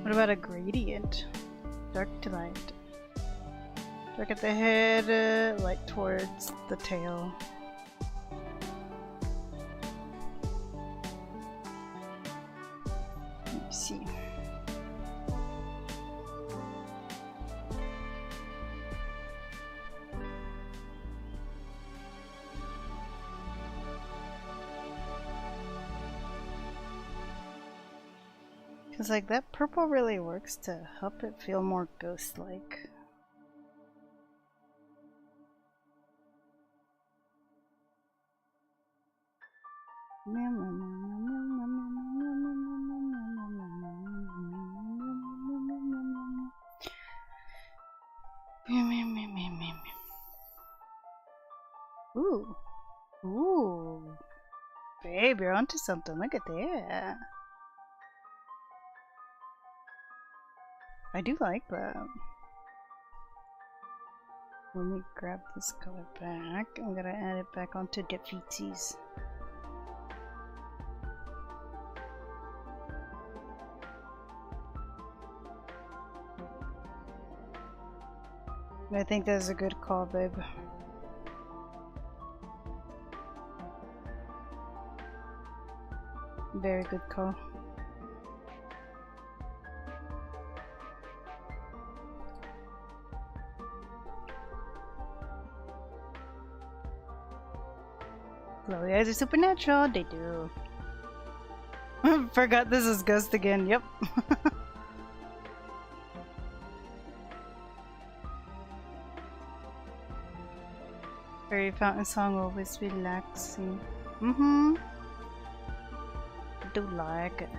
What about a gradient? Dark to light. Dark at the head, light towards the tail. Let me see. Cause like that purple really works to help it feel more ghost-like. Ooh. Ooh. Babe, you're onto something. Look at that. I do like that. Let me grab this color back. I'm gonna add it back onto Defeatsies. I think that's a good call, babe. Very good call. Glowy eyes are supernatural. They do. Forgot this is Ghost again. Yep. Fairy fountain song always relaxing. I do like it.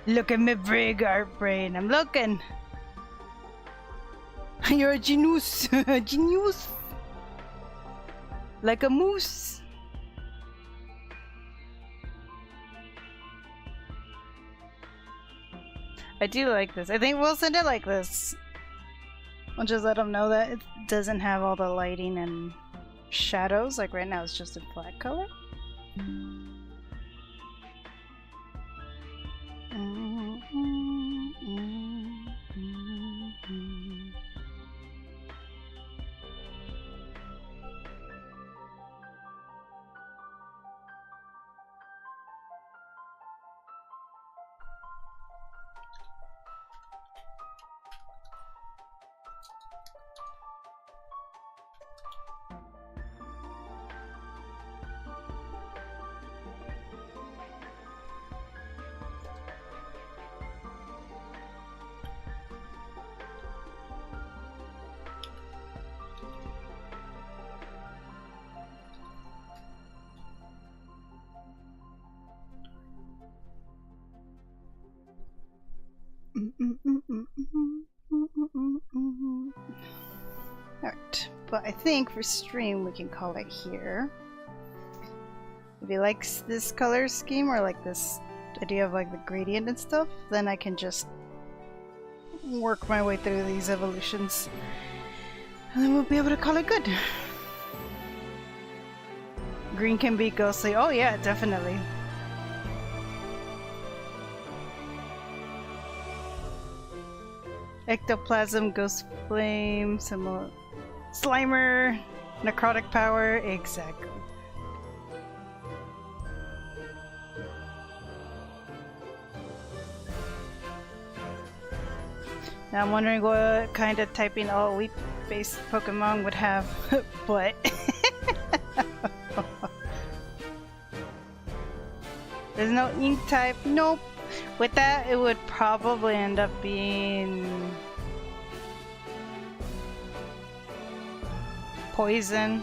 Look at me big art brain. I'm looking. You're a genius. Genius. Like a moose. I do like this. I think we'll send it like this. I'll just let them know that it doesn't have all the lighting and shadows. Like right now it's just a flat color. Alright, but I think for stream we can call it here. If he likes this color scheme or like this idea of like the gradient and stuff, then I can just work my way through these evolutions and then we'll be able to call it good. Green can be ghostly. Oh yeah, definitely. Ectoplasm, ghost flame, similar Slimer, necrotic power, exactly. Now I'm wondering what kind of typing all weep based Pokemon would have, but there's no ink type, nope. With that, it would probably end up being poison.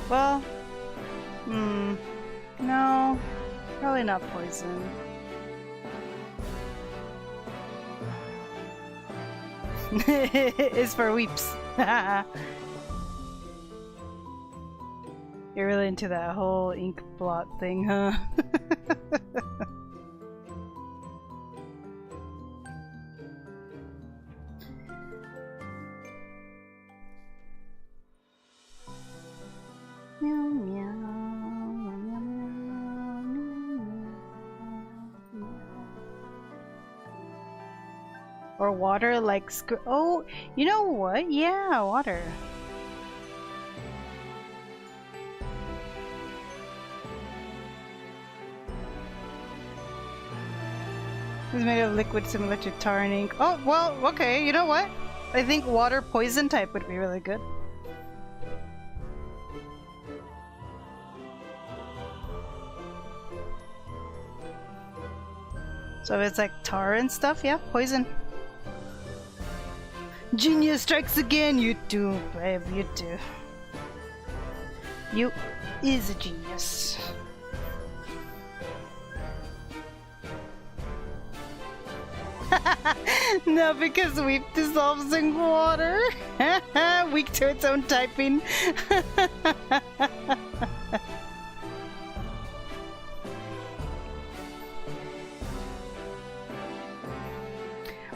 Well, no, probably not poison. It's for weeps. You're really into that whole ink blot thing, huh? Meow, meow, meow, meow, Or water like oh, you know what? Yeah, water. It's made of liquid similar to tar and ink. Oh, well, okay, you know what? I think water poison type would be really good. So if it's like tar and stuff, yeah, poison. Genius strikes again, you do, babe, you do. You is a genius. No, because weak dissolves in water. Weak to its own typing.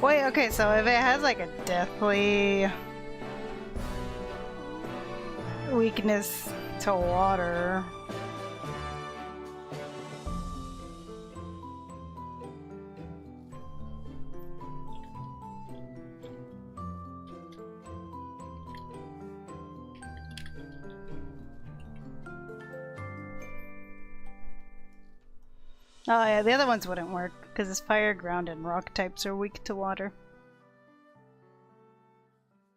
Wait, okay, so if it has like a deathly weakness to water. Oh yeah, the other ones wouldn't work because it's fire, ground, and rock types are weak to water.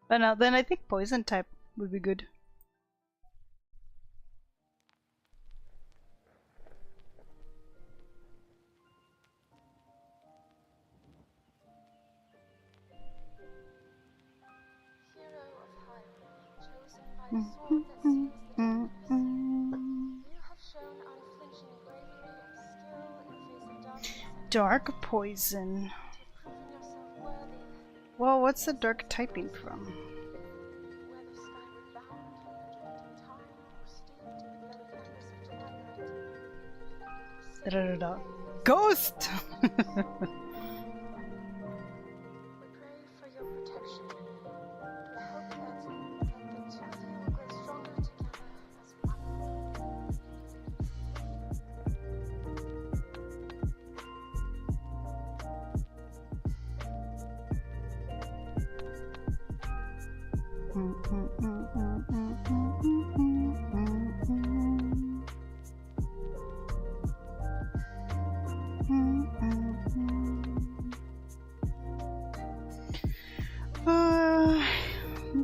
But no, then I think poison type would be good. Dark poison. Well, what's the dark typing from? Da-da-da-da. Ghost!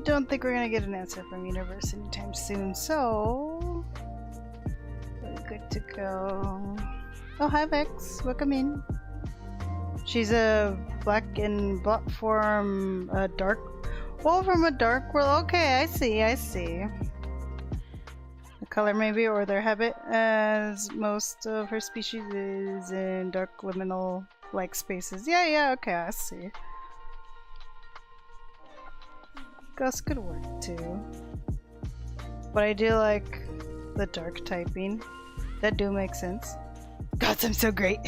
Don't think we're gonna get an answer from Universe anytime soon, so we're good to go. Oh, hi Vex, welcome in. She's a black and black form, dark. Oh, from a dark world. Okay, I see, I see. The color maybe, or their habit, as most of her species is in dark liminal like spaces. Yeah, okay, I see. Ghost could work too. But I do like the dark typing. That do make sense. Gods, I'm so great.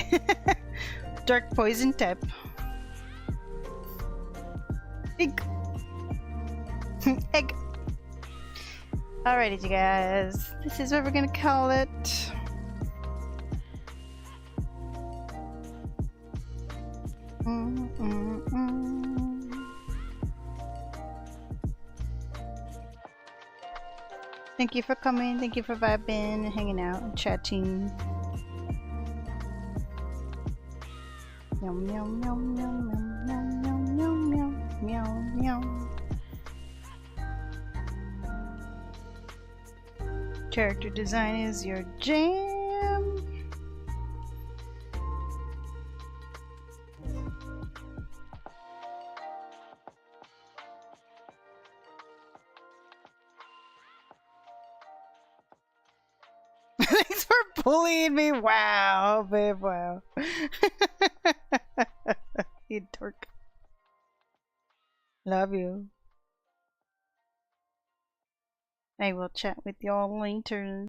Dark poison type. Egg. Egg. Alrighty, you guys. This is what we're gonna call it. Thank you for coming. Thank you for vibing and hanging out and chatting. Meow meow meow meow meow meow meow meow meow meow. Character design is your jam. Thanks for bullying me. Wow, babe, wow. You dork. Love you. I will chat with y'all later.